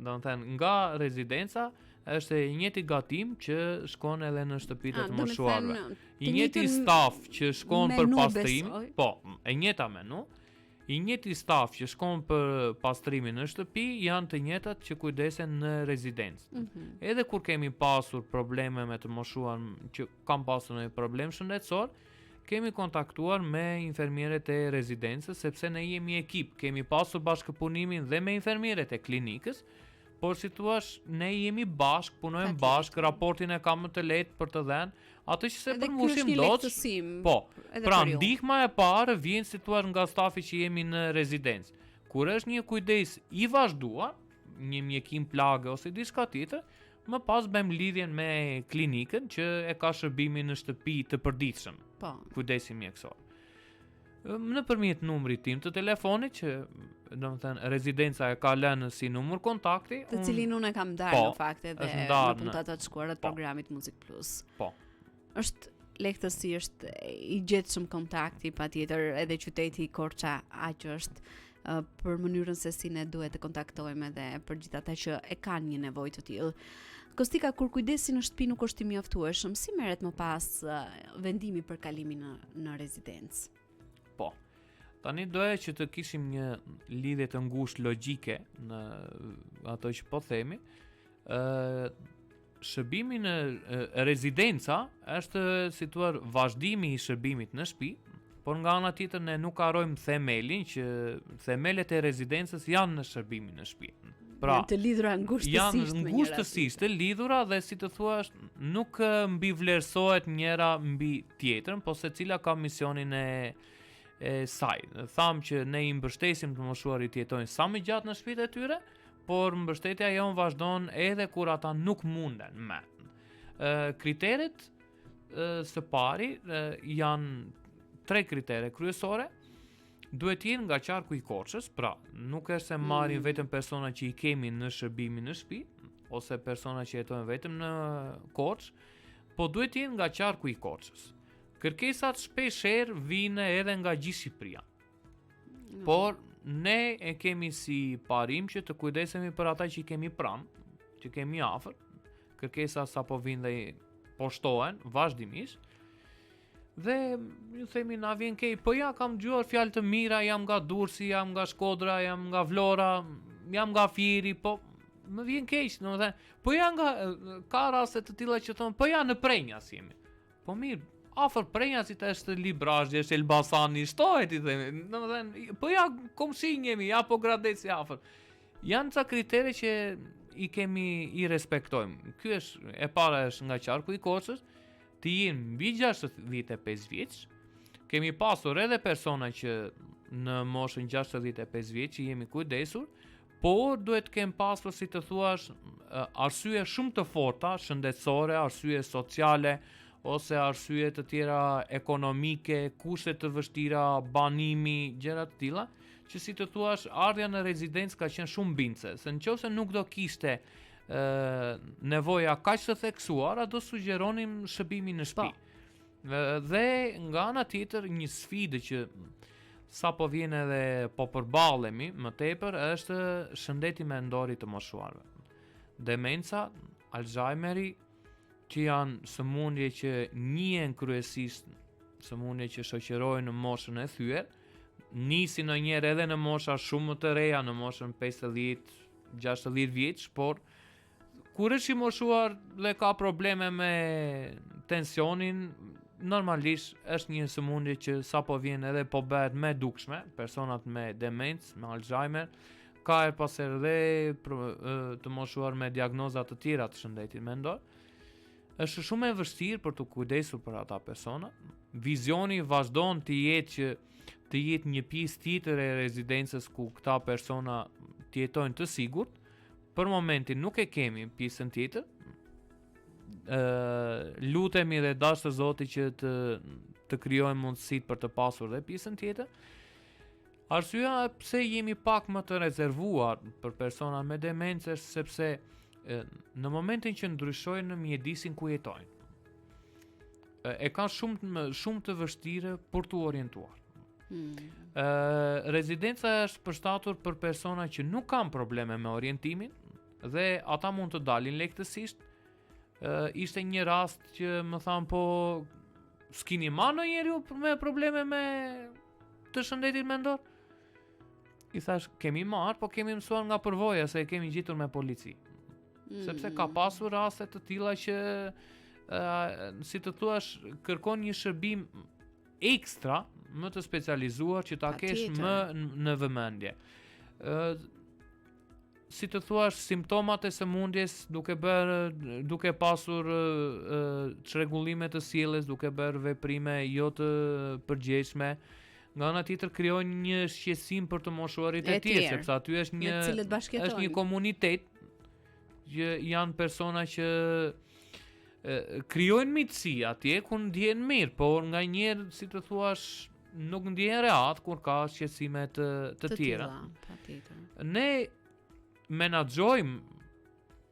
Domethënë nga rezidenca është i njëjti gatim që shkon edhe në shtëpitë të moshuarve. I njëjti staf që shkon për pastrim, po, e njëjta menu. I njëjti staf që shkon për pastrimin në shtëpi janë të njëjtat që kujdesen në rezidencë. Edhe kur kemi pasur probleme me të moshuar që kanë pasur një problem shëndetësor, kemi kontaktuar me infermierët e rezidencës sepse ne jemi ekip, kemi pasur bashkëpunimin dhe me infermierët e klinikës, por si thua, ne jemi bashk, punojmë bashk, raportin e kam më të lehtë për të dhënë, atë që se përmbushim dot. Po. Pra ndihma e parë vjen si thua nga stafi që jemi në rezidencë. Kur është një kujdes i vazhduar, një mjekim plagë ose diçka tjetër, më pas bëjmë lidhjen me klinikën që e ka shërbimin në shtëpi të përditshëm. Po. Kujdesi mjekësor. Nëpërmjet numrit tim të telefonit që domethënë rezidenca e ka lënë si numër kontakti, të cilin unë e kam ndarë në fakt edhe në puntatat shkuara të programit Music Plus. Po. Është lehtësisht i gjetshëm kontakti, patjetër edhe qyteti Korça aq është për mënyrën se si ne duhet të kontaktojmë edhe për gjithë ata që e kanë një nevojë të tillë. Kostika, kur kujdesi në shtëpi nuk është i mjaftueshëm, si merret më pas vendimi për kalimin në rezidencë? Po. Tani doja që të kishim një lidhje të ngushtë logjike në ato që po themi. Shërbimi në rezidenca është situar vazhdimi i shërbimit në shtëpi, por nga ana tjetër ne nuk harrojmë themelin që themelet e rezidencës janë në shërbimin në shtëpi. Pra, janë të lidhura ngushtësisht janë ngushtësisht të lidhura dhe si të thuash nuk mbi vlerësohet njëra mbi tjetrën, po secila ka misionin e saj. Tham që ne i mbështesim të moshuarit të jetojnë sa më gjatë në shtëpitë e tyre, por mbështetja jonë vazhdon edhe kur ata nuk munden me. Kriteret së pari janë 3 kritere kryesore. Duhet jenë nga qarku i Korçës, pra nuk është se marrin vetëm persona që i kemi në shërbimin në shtëpi ose persona që jetojnë vetëm në Korçë, po duhet jenë nga qarku i Korçës. Kërkesat shpeshherë vijnë edhe nga gjithë Shqipëria. Por ne e kemi si parim që të kujdesemi për ata që i kemi pranë, që kemi afër. Kërkesat sapo vinë dhe poshtohen vazhdimisht. Dhe ju themi na vjen keq, po ja kam dëgjuar fjalë të mira, jam nga Durrësi, jam nga Shkodra, jam nga Vlora, jam nga Fieri, po më vjen keq, domethënë, po ja nga ka raste të tilla që thon, po ja në Prenjas jemi. Po mirë, afër Prenjasit është Librazhdi, është Elbasani, shtohet i themi. Domethënë, po ja komshinj jemi, ja po Gradeci afër. Janë ca kritere që i respektojmë. Ky është e para është nga qarku i Korçës. Të jenë mbi 65 vjeç. Kemi pasur edhe persona që në moshën 65 vjeç që jemi kujdesur, por duhet të kem pasur si të thuash arsye shumë të forta, shëndetësore, arsye sociale ose arsye të tjera ekonomike, kushte të vështira, banimi, gjëra të tilla, që si të thuash ardha në rezidencë ka qenë shumë bindse, se nëse nuk do kishte nevoja kaq të theksuar, do sugjeronim shërbimin në shtëpi. Dhe nga ana tjetër një sfidë që sapo vjen edhe po përballemi më tepër është shëndeti mendor i të moshuarve. Demenca, Alzheimeri, që janë sëmundje që njihen kryesisht sëmundje që shoqërojnë në moshën e thyer, nisi ndonjëherë edhe në mosha shumë më të reja, në moshën 50-60 vjeç, por kur është i moshuar dhe ka probleme me tensionin, normalisht është një sëmundje që sapo vjen edhe po bëhet më dukshme, personat me demencë, me Alzheimer, ka her pas herë dhe të moshuar me diagnoza të tjera të shëndetit mendor. Është shumë e vështirë për të kujdesur për ata persona. Vizioni vazhdon të jetë një pjesë tjetër e rezidencës ku këta persona të jetojnë të sigurt. Për momentin nuk e kemi pjesën tjetër. Lutemi dhe dash të Zotit që të krijojmë mundësitë për të pasur dhe pjesën tjetër. Arsyeja pse jemi pak më të rezervuar për persona me demencë është sepse në momentin që ndryshojnë në mjedisin ku jetojnë, e kanë shumë të vështirë për të orientuar. Rezidenca është përshtatur për persona që nuk kanë probleme me orientimin dhe ata mund të dalin lehtësisht. Ishte një rast që më thanë po s'kini ma në njeri me probleme me të shëndetit mendor? I thash kemi marrë, po kemi mësuar nga përvoja se e kemi gjitur me polici. Sepse ka pasur raste të tilla që si të thuash kërkon një shërbim ekstra më të specializuar që ta kesh më në vëmendje. Si të thuash simptomat e sëmundjes duke pasur çrregullime të sjelljes, duke bërë veprime jo të përgjegjshme, nga ana tjetër krijojnë një shqetësim për të moshuarit e tjerë, sepse aty është një komunitet që janë persona që krijojnë miqësi atje ku ndjehen mirë, por nganjëherë si të thuash nuk ndjehen rehat kur ka shqetësime të tjera. Ne menaxhojmë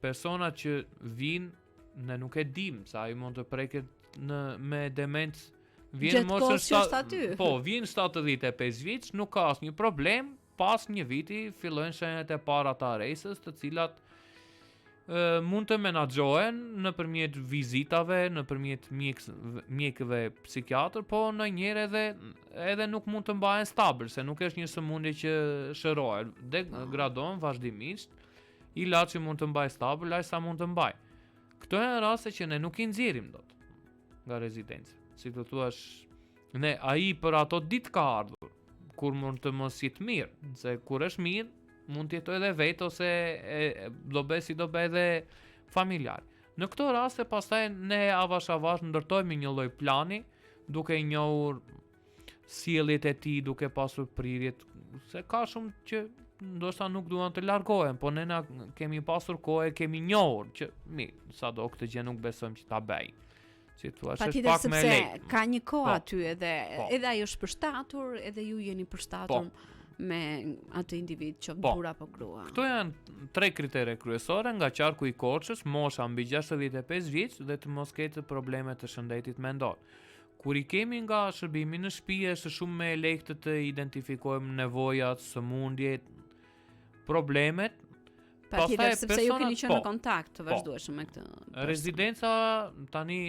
personat që vinë, ne nuk e dim sa ai mund të preket me demencë. Vjen mosën vjen 75 vjeç, nuk ka asnjë problem, pas një viti fillojnë shenjat e para të arresës, të cilat mund të menaxhohen nëpërmjet vizitave, nëpërmjet mjekëve psikiatër, po ndonjëherë edhe nuk mund të mbahen stabil, se nuk është një sëmundje që shërohet, degradon vazhdimisht. Ilaçi mund të mbaj stabil, ai sa mund të mbaj. Këto janë raste që ne nuk i nxjerrim dot nga rezidenca. Si të thuash, ne ai për ato ditë ka ardhur, kur mund të mos jetë mirë, se kur është mirë, mund të jetojë edhe vetë ose do bëj edhe familjar. Në këto raste pastaj ne avash ndërtojmë një lloj plani, duke i njohur sjelljet e tij, duke pasur prirjet, se ka shumë që ndoshta nuk duan të largohen, po ne na kemi pasur kohë, kemi njohur që mirë, sado këtë gjë nuk besojmë që ta bëj. Patjetër, sepse ka një kohë aty edhe ai është përshtatur, edhe ju jeni përshtatur me atë individ që burr apo grua. Këto janë 3 kritere kryesore, nga qarku i Korçës, mosha mbi 65 vjeç dhe të mos ketë probleme të shëndetit mendor. Kur i kemi nga shërbimi në shtëpi, është shumë më lehtë të identifikojmë nevojat, sëmundjet, problemet. Patjetër, sepse ju keni qenë në kontakt të vazhdueshëm me këtë. Rezidenca tani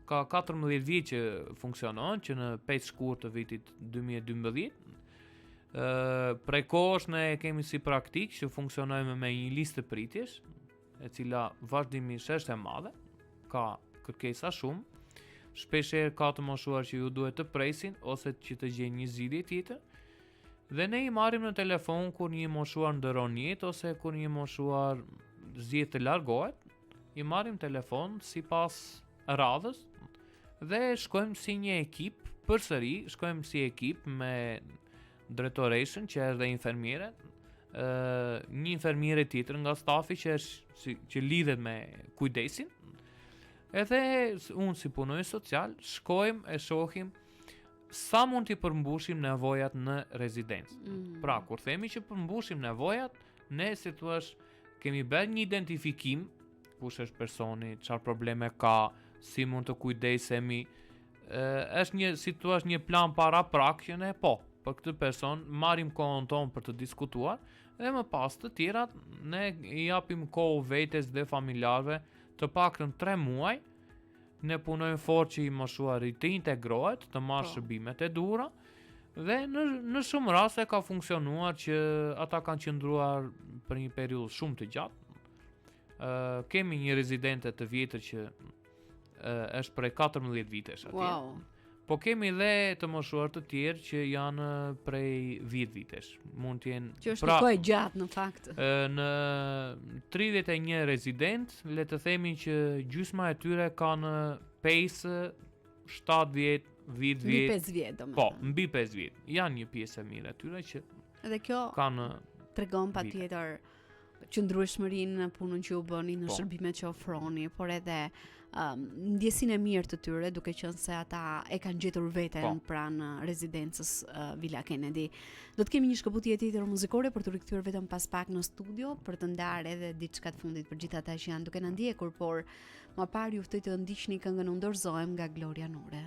ka 14 vjet që funksionon, që në 5 shkurt të vitit 2012. Prej kohësh ne kemi si praktik që funksionojmë me një listë pritjesh, e cila vazhdimisht është e madhe, ka kërkesa shumë. Shpeshherë ka të moshuar që ju duhet të presin ose që të gjejnë një zgjidhje tjetër. Dhe ne i marrim në telefon kur një moshuar ndëron jetë ose kur një moshuar zgjedh të largohet, i marrim telefon sipas radhës dhe shkojmë si një ekip, përsëri shkojmë si ekip me drejtoreshën që është dhe infermiere, një infermiere tjetër nga stafi që lidhet me kujdesin, edhe unë si punonjës social shkojmë e shohim sa mund t'i përmbushim nevojat në rezidencë. Pra, kur themi që përmbushim nevojat, ne si thuash kemi bërë një identifikim, kush është personi, çfarë probleme ka, si mund të kujdesemi, është një plan paraprak që ne për këtë person marrim kohën tonë për të diskutuar dhe më pas të tjerat ne i japim kohë vetes dhe familjarëve të paktën 3 muaj. Ne punojmë fort që i moshuari të integrohet, të marrë shërbimet e duhura dhe në shumë raste ka funksionuar që ata kanë qëndruar për një periudhë shumë të gjatë. Kemi një rezidente të vjetër që është prej 14 vitesh atje. Wow. Po kemi dhe të moshuar të tjerë që janë prej 10 vitesh. Mund të jenë. Që është një kohë gjatë në fakt. Në 31 rezident, le të themi që gjysma e tyre kanë 5, 7 vjet, 10 vjet. Mbi 5 vjet, domethënë. Po, mbi 5 vjet. Janë një pjesë e mirë atyre që edhe kjo kanë tregon patjetër qëndrueshmërinë në punën që u bëni, në shërbimet që ofroni, por edhe ndjesinë e mirë të tyre, duke qenë se ata e kanë gjetur veten pranë rezidencës Villa Kennedy. Do të kemi një shkëputje tjetër muzikore për të rikthyer vetëm pas pak në studio për të ndarë edhe diçka të fundit për gjithë ata që janë duke na ndjekur, por më parë ju ftoj të ndiqni këngën Unë dorëzohem nga Gloria Nure.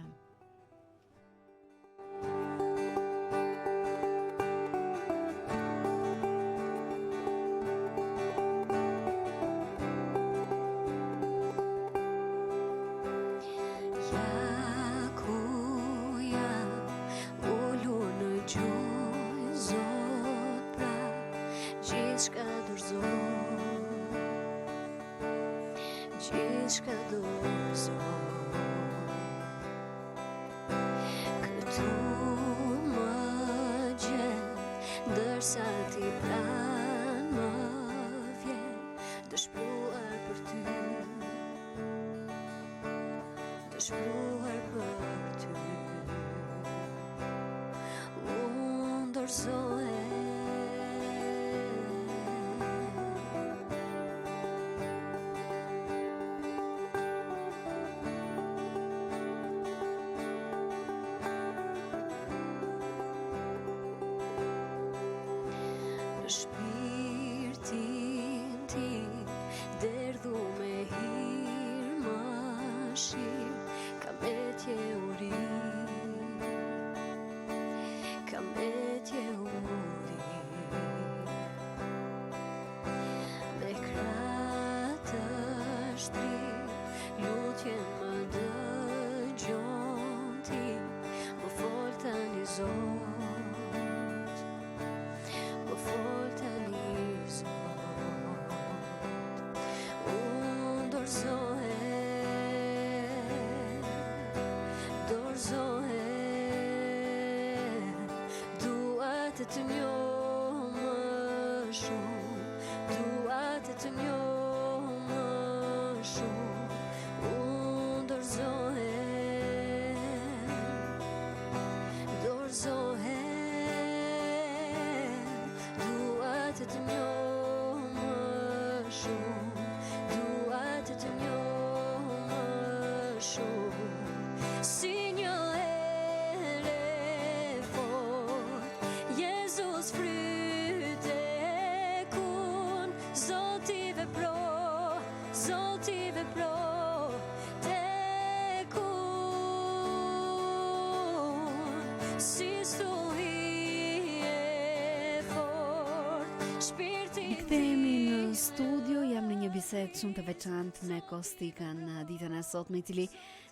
Bisedë shumë të veçantë me Kostikën ditën e sotme, i cili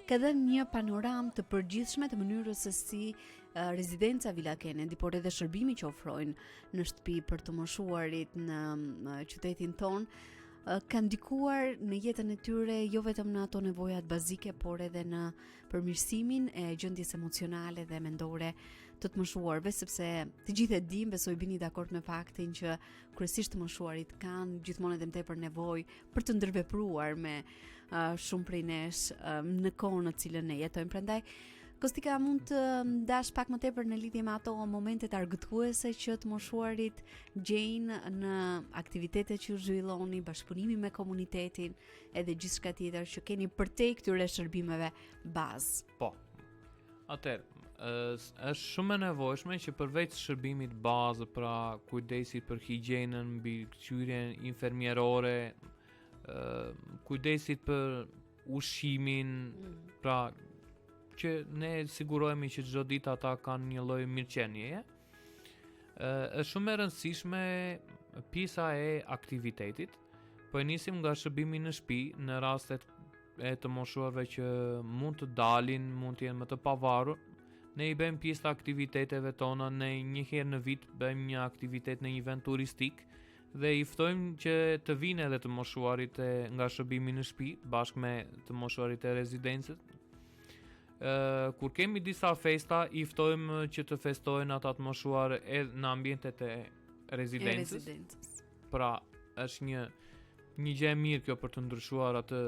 ka dhënë një panoramë të përgjithshme të mënyrës se si rezidenca Villa Kennedy, por edhe shërbimi që ofrojnë në shtëpi për të moshuarit në qytetin ton, ka ndikuar në jetën e tyre jo vetëm në ato nevojat bazike, por edhe në përmirësimin e gjendjes emocionale dhe mendore të moshuarve, sepse të gjithë e dim, besoj bini dakord me faktin që kryesisht të moshuarit kanë gjithmonë edhe më tepër nevojë për të ndërvepruar me shumë prej nesh në kohën në cilën ne jetojmë. Prandaj Kostika, mund të ndash pak më tepër në lidhje me ato momentet argëtuese që të moshuarit gjejnë në aktivitetet që zhvilloni, bashkëpunimi me komunitetin, edhe gjithçka tjetër që keni përtej këtyre shërbimeve bazë. Po. Atëherë, është shumë e nevojshme që përveç shërbimit bazë, pra kujdesit për higjienën, mbi kçyrjen infermierore, kujdesit për ushqimin, pra që ne sigurohemi që çdo ditë ata kanë një lloj mirëqenieje. Është shumë e rëndësishme pjesa e aktivitetit. Po e nisim nga shërbimi në shtëpi në rastet e të moshuarve që mund të dalin, mund të jenë më të pavarur. Ne i bëjmë pjesë të aktiviteteve tona, ne një herë në vit bëjmë një aktivitet në një vend turistik dhe i ftojmë që të vinë edhe të moshuarit nga shërbimi në shtëpi bashkë me të moshuarit e rezidencës. Kur kemi disa festa, i ftojmë që të festojnë ata të moshuar edhe në ambientet e rezidencës. Pra, është një gjë e mirë kjo për të ndryshuar atë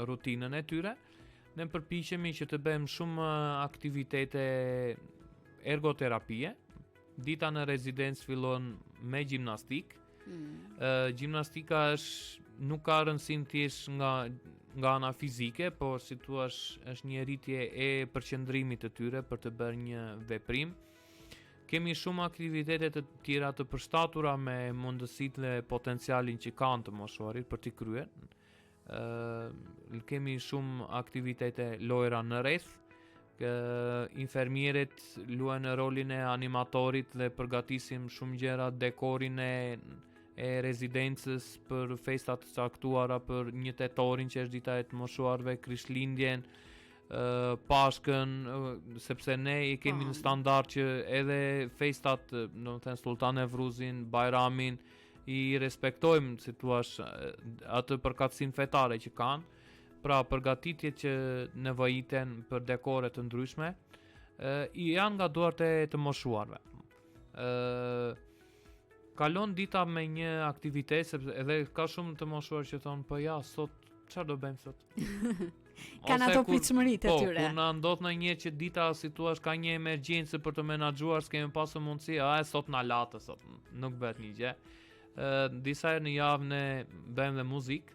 rutinën e tyre. Ne përpiqemi që të bëjmë shumë aktivitete ergoterapie, Dita në rezidencë fillon me gjimnastik. Gjimnastika nuk ka rëndësinë thjesht nga ana fizike, por si thua është një rritje e përqendrimit të tyre për të bërë një veprim. Kemi shumë aktivitete të tjera të përshtatura me mundësitë dhe potencialin që kanë të moshuarit për t'i kryer. Kemi shumë aktivitete lojra në rreth. Infermierët luajnë rolin e animatorit dhe përgatisim shumë gjëra, dekorin e rezidencës për festat të caktuara për 1 tetorin që është dita e të moshuarve, Krishtlindjen, Pashkën, sepse ne i kemi në standard që edhe festat, domethënë Sultan Evruzin, Bajramin i respektojmë, si thua, atë përkatësinë fetare që kanë. Pra përgatitjet që nevojiten për dekore të ndryshme janë nga duart e të moshuarve. Kalon dita me një aktivitet, sepse edhe ka shumë të moshuar që thonë, po ja, sot çfarë do bëjmë sot? Kanë ato pritshmëritë e tyre. Po, kur na ndodh ndonjëherë që dita, si thua, ka një emergjencë për të menaxhuar, s'kemi pasur mundësi, sot na latë, sot nuk bëhet një gjë. Disa herë në javë ne bëjmë dhe muzikë.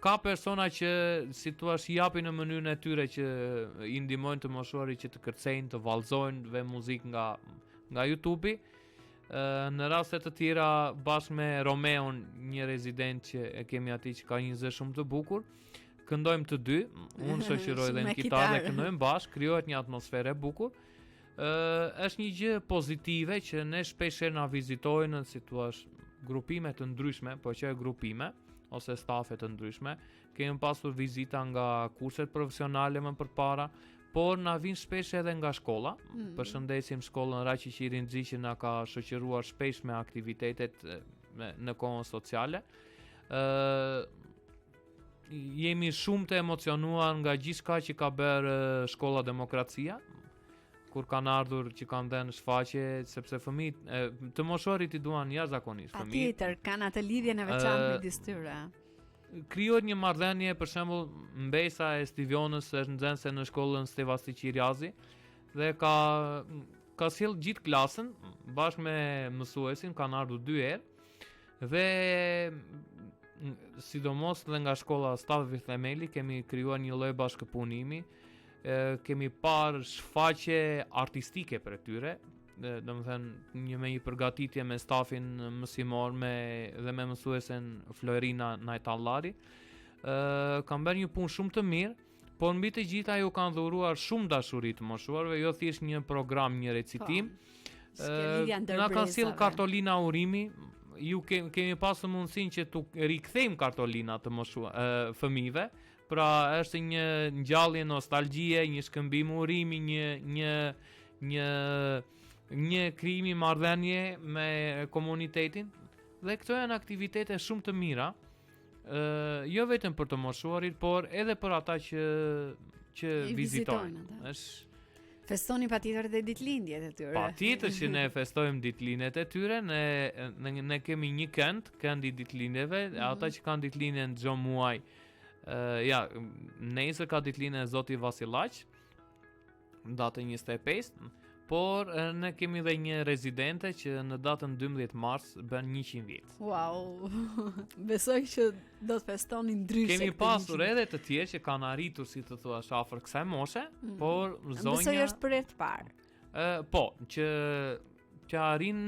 Ka persona që, si thua, japin në mënyrën e tyre që i ndihmojnë të moshuarit që të kërcejnë, të vallëzojnë dhe muzikë nga YouTube-i. Në raste të tjera bashkë me Romeon, një rezident që e kemi aty që ka një zë shumë të bukur, këndojmë të dy, unë shoqëroj dhe në kitarë dhe këndojmë bashkë, krijohet një atmosferë e bukur. Është një gjë pozitive që ne shpesh na vizitojnë, si thua, grupime të ndryshme, po që grupime ose stafe të ndryshme. Kemi pasur vizita nga kurset profesionale më përpara, por na vin shpesh edhe nga shkolla. Përshëndesim shkollën Raqi Qirinxhi që na ka shoqëruar shpesh me aktivitetet në kohën sociale. Jemi shumë të emocionuar nga gjithçka që ka bërë shkolla Demokracia, kur kanë ardhur që kanë dhënë shfaqje, sepse fëmijët të moshuarit i duan jashtëzakonisht fëmijët. Patjetër, kanë atë lidhjen e veçantë midis tyre. Krijohet një marrëdhënie, për shembull, Mbesa e Stivionës është nxënëse në shkollën Stevasti Qiriazi dhe ka sjell gjithë klasën bashkë me mësuesin, kanë ardhur 2 herë dhe sidomos dhe nga shkolla Stavi Themeli kemi krijuar një lloj bashkëpunimi. Kemi parë shfaqje artistike për tyre, domethënë me një përgatitje me stafin mësimor dhe me mësuesen Florina Najtallari. Kanë bërë një punë shumë të mirë, por mbi të gjitha ju kanë dhuruar shumë dashuri të moshuarve, jo thjesht një program, një recitim. Na kanë sjell kartolina urimi. Ju kemi pasur mundësinë që tu rikthejmë kartolina të fëmijëve. Pra është një ngjallje nostalgjie, një shkëmbim urimi, një krijimi marrëdhënie me komunitetin dhe këto janë aktivitete shumë të mira, jo vetëm për të moshuarit, por edhe për ata që vizitojnë. Festoni patjetër dhe ditëlindjet e tyre. Patjetër që ne festojmë ditëlindjet e tyre, ne kemi një kënd i ditëlindjeve, ata që kanë ditëlindjen çdo muaj. Nesër ka ditëlindjen e Zotit Vasilaq, datën 25, por ne kemi dhe një rezidente që në datën 12 mars bën 100 vjet. Wow. Besoj që do të festoni ndryshe. Kemi pasur edhe të tjerë që kanë arritur, si të thua, afër kësaj moshe, por zonja besoj është për herë të parë. Po, që arrin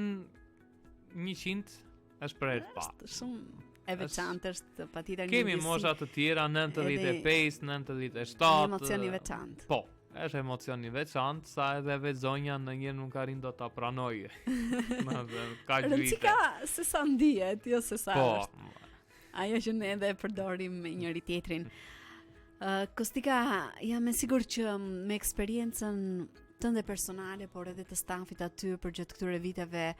100 është për herë të parë. Është shumë e veçantë, është patjetër një kemi mosha të tjera 95, 97. Një emocion i veçantë. Po, është emocion i veçantë, sa edhe vetë zonja ndonjëherë nuk arrin do ta pranojë. Ka gjyte. Rëndësika se sa ndihet, jo se sa po, është. Ajo që ne edhe përdorim me njëri tjetrin. Kostika, jam e sigurt që me eksperiencën tënde personale, por edhe të stafit aty përgjatë këtyre viteve,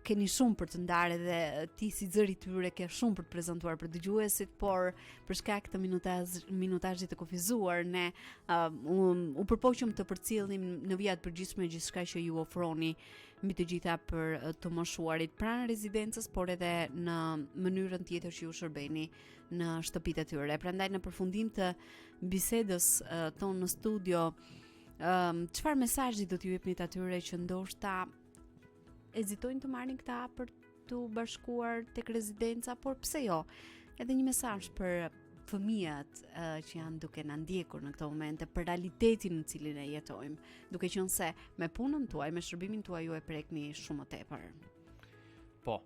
keni shumë për të ndarë dhe ti si zëri tyre ke shumë për të prezantuar për dëgjuesit, por për shkak të minutazhit të kufizuar ne u përpoqëm të përcjellim në vija të përgjithshme gjithçka që ju ofroni mbi të gjitha për të moshuarit pranë rezidencës, por edhe në mënyrën tjetër që ju shërbeni në shtëpitë e tyre. Prandaj në përfundim të bisedës tonë në studio Çfarë mesazhi do t'ju jepni atyre që ndoshta ezitojnë të marrin këta për të bashkuar tek rezidenca, por pse jo? Edhe një mesazh për fëmijët që janë duke na ndjekur në këtë moment për realitetin në cilin e jetojmë, duke qenë se me punën tuaj, me shërbimin tuaj ju e prekni shumë më tepër. Po.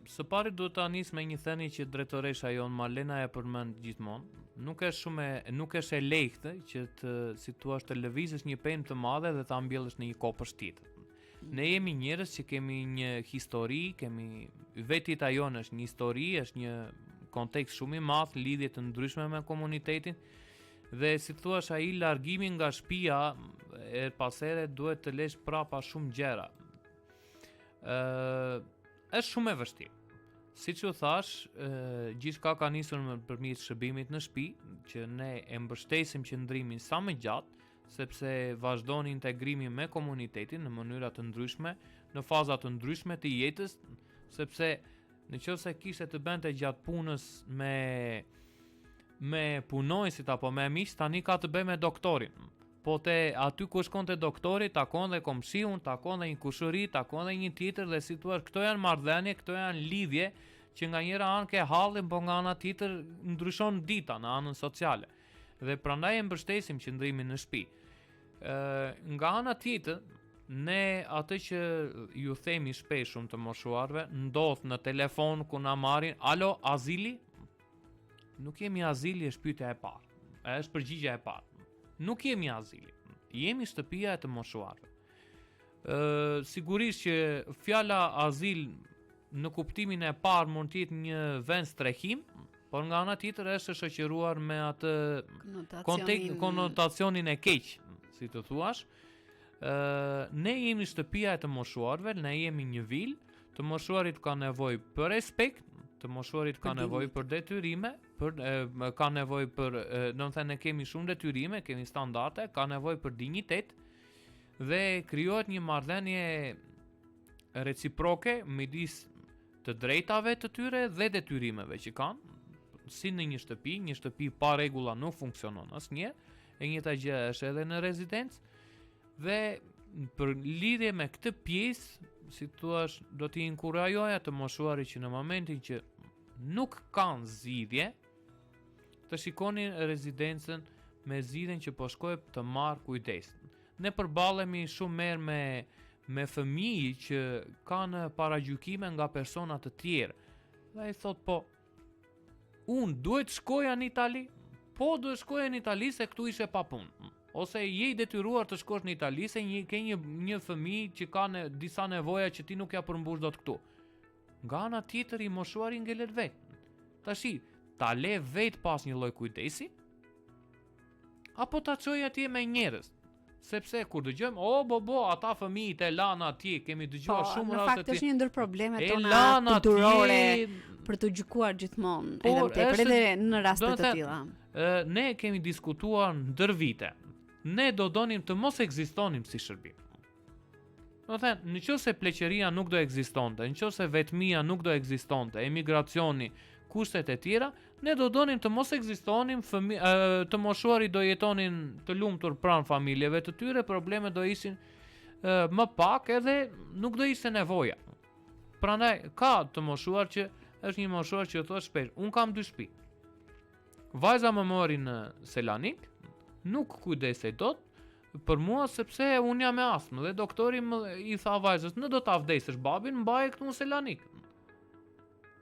Së pari duhet ta nis me një thënie që drejtoresha jon Marlena e përmend gjithmonë. Nuk është e lehtë që si thua të lëvizësh një pemë të madhe dhe ta mbjellësh në një kopësht tjetër. Ne jemi njerëz që kemi një histori, vetit ajo është një histori, është një kontekst shumë i madh, lidhje të ndryshme me komunitetin dhe si thua ai largimi nga shtëpia pas here duhet të lesh prapa shumë gjëra. Është shumë e vështirë. Siç u thash, gjithçka ka nisur përmes shërbimit në shtëpi, që ne e mbështesim qëndrimin sa më gjatë, sepse vazhdon integrimi me komunitetin në mënyra të ndryshme, në faza të ndryshme të jetës, sepse nëse kishte të bënte gjatë punës me punonjësit apo me miq, tani ka të bëjë me doktorin. Po aty ku shkon te doktori, takon dhe komshiun, takon dhe një kushëri, takon dhe një tjetër dhe si thua, këto janë marrëdhënie, këto janë lidhje që nga njëra anë ke hallin, po nga ana tjetër ndryshon dita në anën sociale. Dhe prandaj e mbështesim qëndrimin në shtëpi. Nga ana tjetër, ne atë që ju themi shpesh shumë të moshuarve, ndodh në telefon ku na marrin, alo, azili? Nuk jemi azili, është pyetja e parë. Është përgjigjja e parë. Nuk jemi azili. Jemi shtëpia e të moshuarve. Sigurisht që fjala azil në kuptimin e parë mund të jetë një vend strehim, por nga ana tjetër është shoqëruar me atë konotacionin e keq, si të thuash. Ne jemi shtëpia e të moshuarve, ne jemi një vil, të moshuarit ka nevojë për respekt, të moshuarit ka nevojë për detyrime, ka nevojë për, domethënë ne kemi shumë detyrime, kemi standarde, ka nevojë për dinjitet dhe krijohet një marrëdhënie reciproke midis të drejtave të tyre dhe detyrimeve që kanë. Si në një shtëpi pa rregulla nuk funksionon asnjëherë, e njëjta gjë është edhe në rezidencë. Dhe për lidhje me këtë pjesë, si thua, do t'i inkurajoja të moshuarit që në momentin që nuk kanë zgjidhje, të shikonin rezidencën me zgjidhjen që po shkojë të marr kujdes. Ne përballemi shumë herë me fëmijë që kanë paragjykime nga persona të tjerë. Dhe ai thot, po unë duhet shkoja në Itali? Po, duhet shkoja në Itali se këtu ishe pa punë. Ose je i detyruar të shkosh në Itali se ke një fëmijë që ka disa nevoja që ti nuk ja përmbush dot këtu. Nga ana tjetër i moshuari ngelet vetë. Tashi, ta le vetë pas një lloj kujdesi? Apo ta çoj atje me njerëz? Sepse kur dëgjojmë, ata fëmijët e lanë atje, kemi dëgjuar shumë raste. Në fakt është një ndër problemet tona kulturore për të gjykuar gjithmonë, edhe në raste të tilla. Ne kemi diskutuar ndër vite. Ne do donim të mos ekzistonim si shërbim. Do thënë, nëse pleqëria nuk do ekzistonte, nëse vetmia nuk do ekzistonte, emigracioni, kushtet e tjera, ne do donim të mos ekzistonim, të moshuarit do jetonin të lumtur pranë familjeve të tyre, problemet do ishin më pak edhe nuk do ishte nevoja. Prandaj ka të moshuar që është një moshuar që thotë shpesh, un kam 2 shtëpi. Vajza më mori në Selanik, nuk kujdesej dot për mua sepse un jam me astmë dhe doktori i tha vajzës, "Në do ta vdesësh babin, mbaje këtu në Selanik."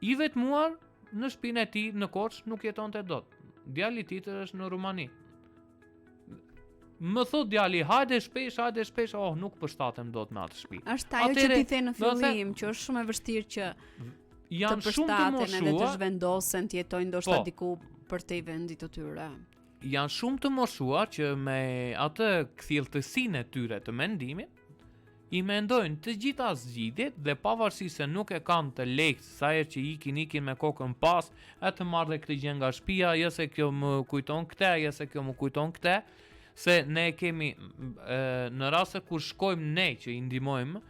I vetmuar në shtëpinë e tij në Korçë nuk jetonte dot. Djali i tjetër është në Rumani. Më thot djali, hajde shpesh, nuk përshtatem dot me atë shtëpi. Është ajo që ti the në fillim, që është shumë e vështirë që janë të shumë të përshtaten edhe të zhvendosen të jetojnë ndoshta diku për te vendit të tyre. Janë shumë të moshuar që me atë kthjelltësinë e tyre të mendimit i mendojnë të gjitha zgjidhjet dhe pavarësisht se nuk e kanë të lehtë sa herë që ikin me kokën pas, e të marrë këtë gjë nga shtëpia, jo se kjo më kujton këtë, jo se kjo më kujton këtë, se ne kemi në raste kur shkojmë ne që i ndihmojmë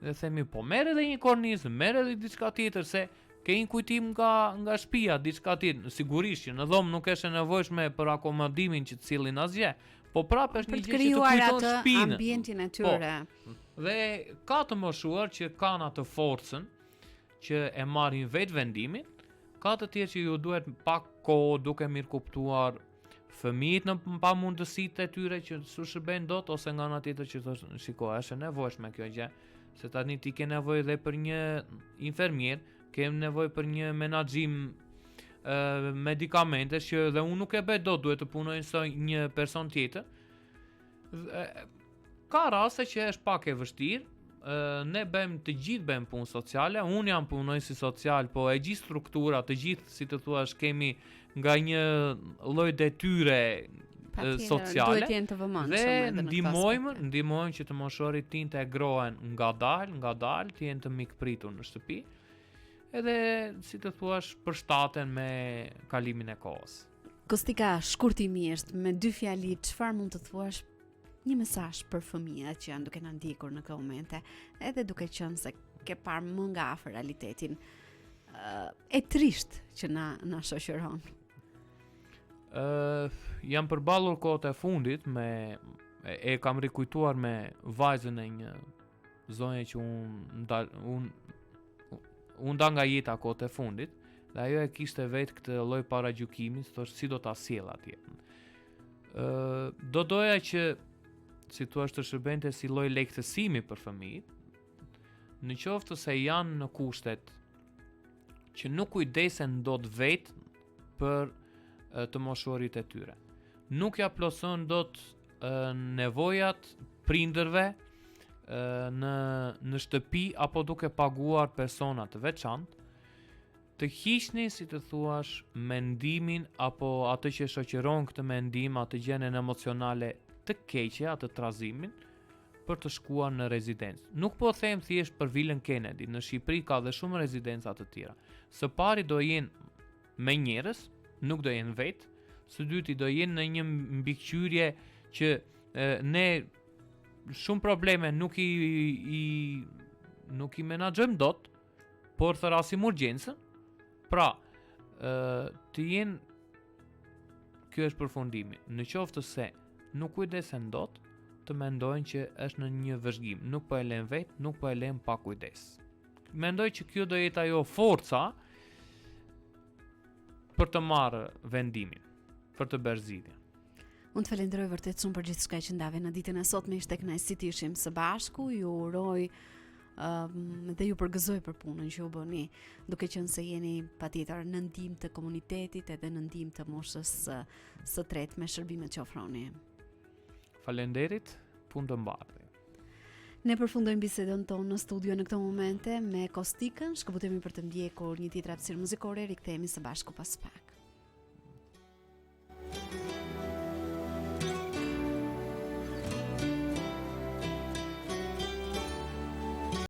dhe themi po merr edhe një kornizë, merr edhe diçka tjetër se ke një kujtim nga shtëpia, diçka tjetër. Sigurisht që në dhomë nuk është e nevojshme për akomodimin që të sillin asgjë, Po prapë është për një të gjë që të krijuar kujton atë shpinën. ambientin e tyre. Dhe ka të moshuar që kanë atë forcën që e marrin vetë vendimin, ka të tjerë që ju duhet pak kohë duke mirë kuptuar fëmijët në pamundësitë e tyre që su shërben dot, ose nga ana tjetër që thosh shiko, është e nevojshme kjo gjë, se tani ti ke nevojë edhe për një infermier, ke nevojë për një menaxhim medikamentesh që dhe unë nuk e bëj dot, duhet të punoj së një person tjetër. Ka raste që është pak e vështirë. Ne bëjmë të gjithë bëjmë punë sociale, unë jam punonjës social, po e gjithë struktura, të gjithë, si të thuash, kemi nga një lloj detyre sociale. Duhet jenë të vëmendshëm dhe edhe në këtë aspekt. ndihmojmë që të moshorit të integrohen ngadalë, të jenë të mikpritur në shtëpi, edhe si të thuash përshtaten me kalimin e kohës. Kostika, shkurtimisht, me 2 fjali, çfarë mund të thuash një mesazh për fëmijët që janë duke na ndjekur në këto momente, edhe duke qenë se ke parë më nga afër realitetin e trisht që na shoqëron. Jam përballur kohët e fundit e kam rikujtuar me vajzën e një zonje që unë dal nga jeta kohët e fundit, dhe ajo e kishte vetë këtë lloj paragjykimi, thosh si do ta sjell atje. Do doja që si thua të shërbente si lloj lehtësimi për fëmijët, në qoftë se janë në kushtet që nuk kujdesen dot vetë për të moshuarit e tyre. Nuk ja plotson dot nevojat prindërve në shtëpi apo duke paguar persona të veçantë, të hiqni, si të thuash, mendimin apo atë që shoqëron këtë mendim, atë gjendjen emocionale të keqe, atë trazimin për të shkuar në rezidencë. Nuk po them thjesht për Vilën Kennedy, në Shqipëri ka dhe shumë rezidenca të tjera. Së pari do jenë me njerëz, nuk do jenë vetë, së dyti do jenë në një mbikëqyrje që ne shumë probleme nuk i menaxhojmë dot, por thrasim urgjencën. Pra, të jenë, kjo është përfundimi. Në qoftë se nuk kujdesen dot, të mendojnë që është në një vëzhgim, nuk po e lën vetë, nuk po e lën pa kujdes. Mendoj që kjo do jetë ajo forca për të marrë vendimin, për të bërë zgjidhjen. Unë të falenderoj vërtet shumë për gjithçka që ndave në ditën e sotme, ishte kënaqësi të ishim së bashku, ju uroj dhe ju përgëzoj për punën që u bëni, duke qenë se jeni patjetër në ndihmë të komunitetit edhe në ndihmë të moshës së tretë me shërbimet që ofroni. Falenderit, punë të mbarë. Ne përfundojmë bisedën tonë në studio në këto momente me Kostikën, shkëputemi për të ndjekur një tjetër hapësirë muzikore, rikthehemi së bashku pas pak.